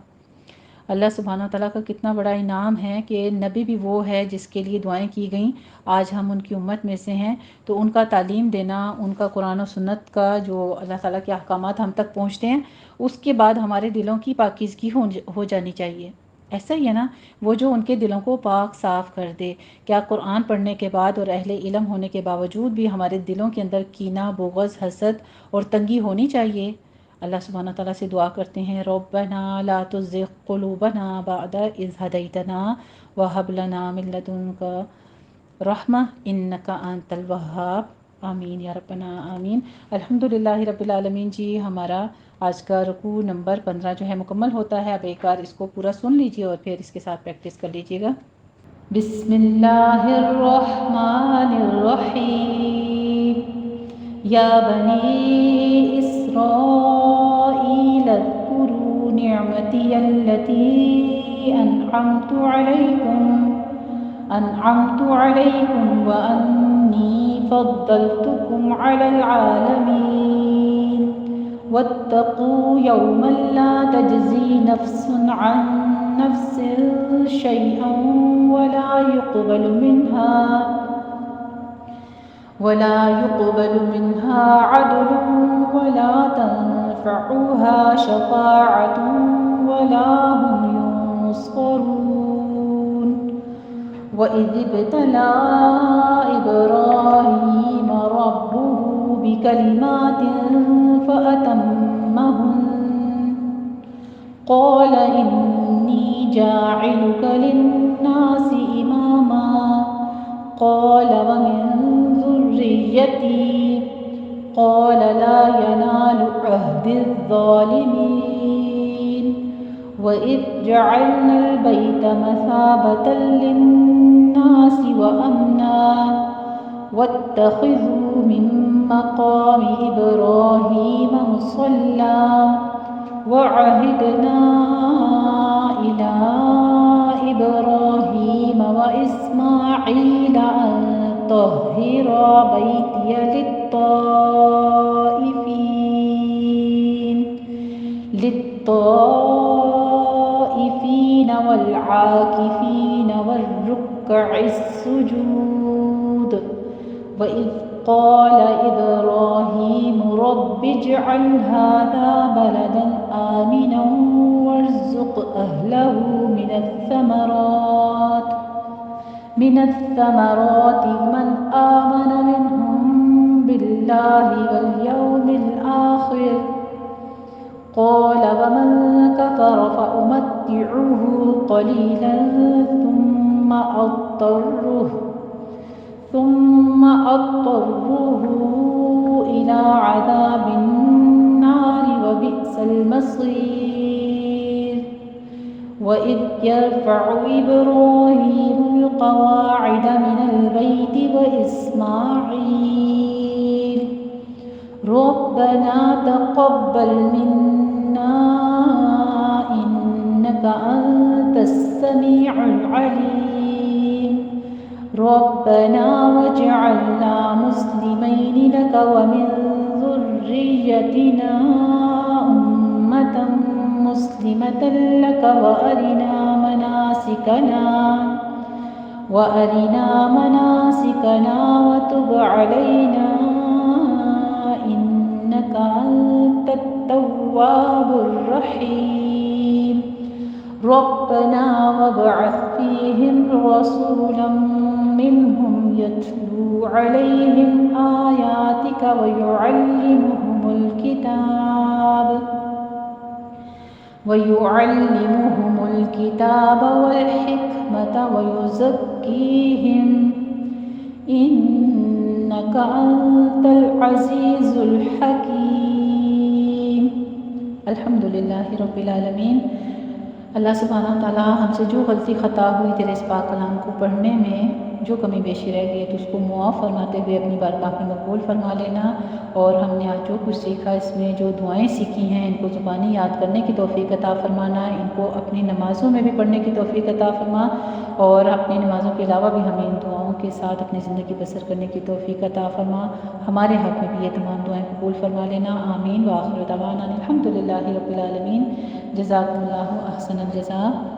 اللہ سبحانہ وتعالیٰ کا کتنا بڑا انعام ہے کہ نبی بھی وہ ہے جس کے لیے دعائیں کی گئیں، آج ہم ان کی امت میں سے ہیں، تو ان کا تعلیم دینا، ان کا قرآن و سنت کا جو اللہ تعالیٰ کے احکامات ہم تک پہنچتے ہیں، اس کے بعد ہمارے دلوں کی پاکیزگی ہو جانی چاہیے۔ ایسا ہی ہے نا، وہ جو ان کے دلوں کو پاک صاف کر دے۔ کیا قرآن پڑھنے کے بعد اور اہل علم ہونے کے باوجود بھی ہمارے دلوں کے اندر کینہ، بغض، حسد اور تنگی ہونی چاہیے؟ اللہ سبحانہ تعالیٰ سے دعا کرتے ہیں، ربنا لا تزغ قلوبنا بعد اذ ہدیتنا وہب لنا من لدنک رحمہ انک انت الوہاب، آمین یا ربنا آمین۔ الحمدللہ رب العالمین۔ جی ہمارا آج کا رکوع نمبر 15 جو ہے مکمل ہوتا ہے۔ اب ایک بار اس کو پورا سن لیجئے اور پھر اس کے ساتھ پریکٹس کر لیجئے گا۔ بسم اللہ الرحمن الرحیم، یا بنی اسرائیل اذکروا نعمتی التي أنعمت عليكم وأني فضلتكم على العالمين واتقوا يوما لا تجزي نفس عن نفس شيئا ولا يقبل منها عدل ولا تنفعها شفاعة ولا هم ينصرون وإذ ابتلى إبراهيم ربه بكلمات فأتمهن قال إني جاعلك للناس إماما قال ومن ذريتي قال لا ينال عهد الظالمين وإذ جعلنا البيت مثابة للناس وأمنا واتخذوا من مقام إبراهيم مصلى وعهدنا إلى إبراهيم وإسماعيل أن طهر بيتي للطائفين والعاكفين والركع السجود وإذ قال إبراهيم رب اجعل هذا بلدا آمنا وارزق أهله من الثمرات من آمن منهم بالله واليوم الآخر قال ومن كفر فأمتعه قليلا ثم أضطره إلى عذاب النار وبئس المصير وإذ يرفع إبراهيم القواعد من البيت وإسماعيل ربنا تقبل منا إنك أنت السميع العليم ربنا واجعلنا مسلمين لك ومن ذريتنا أمة مسلمة لك وأرنا مناسكنا وتب علينا إنك أنت التواب الرحيم ربنا وابعث فيهم رسولا منهم يتلو عليهم آياتك ويعلمهم الكتاب والحكمة ويزكيهم إنك أنت العزيز الحكيم۔ الحمدللہ رب العالمین۔ اللہ سبحانہ وتعالیٰ ہم سے جو غلطی خطا ہوئی تیرے اس پاک کلام کو پڑھنے میں، جو کمی بیشی رہ گئی ہے تو اس کو معاف فرماتے ہوئے اپنی بارگاہ میں مقبول فرما لینا، اور ہم نے آج جو کچھ سیکھا اس میں جو دعائیں سیکھی ہیں ان کو زبانی یاد کرنے کی توفیق عطا فرمانا، ان کو اپنی نمازوں میں بھی پڑھنے کی توفیق عطا فرما، اور اپنی نمازوں کے علاوہ بھی ہمیں ان دعاؤں کے ساتھ اپنی زندگی بسر کرنے کی توفیق عطا فرما، ہمارے حق میں بھی یہ تمام دعائیں قبول فرما لینا، آمین۔ وآخر دعوانا الحمد للہ رب العالمین۔ جزاکم اللہ احسن الجزاء۔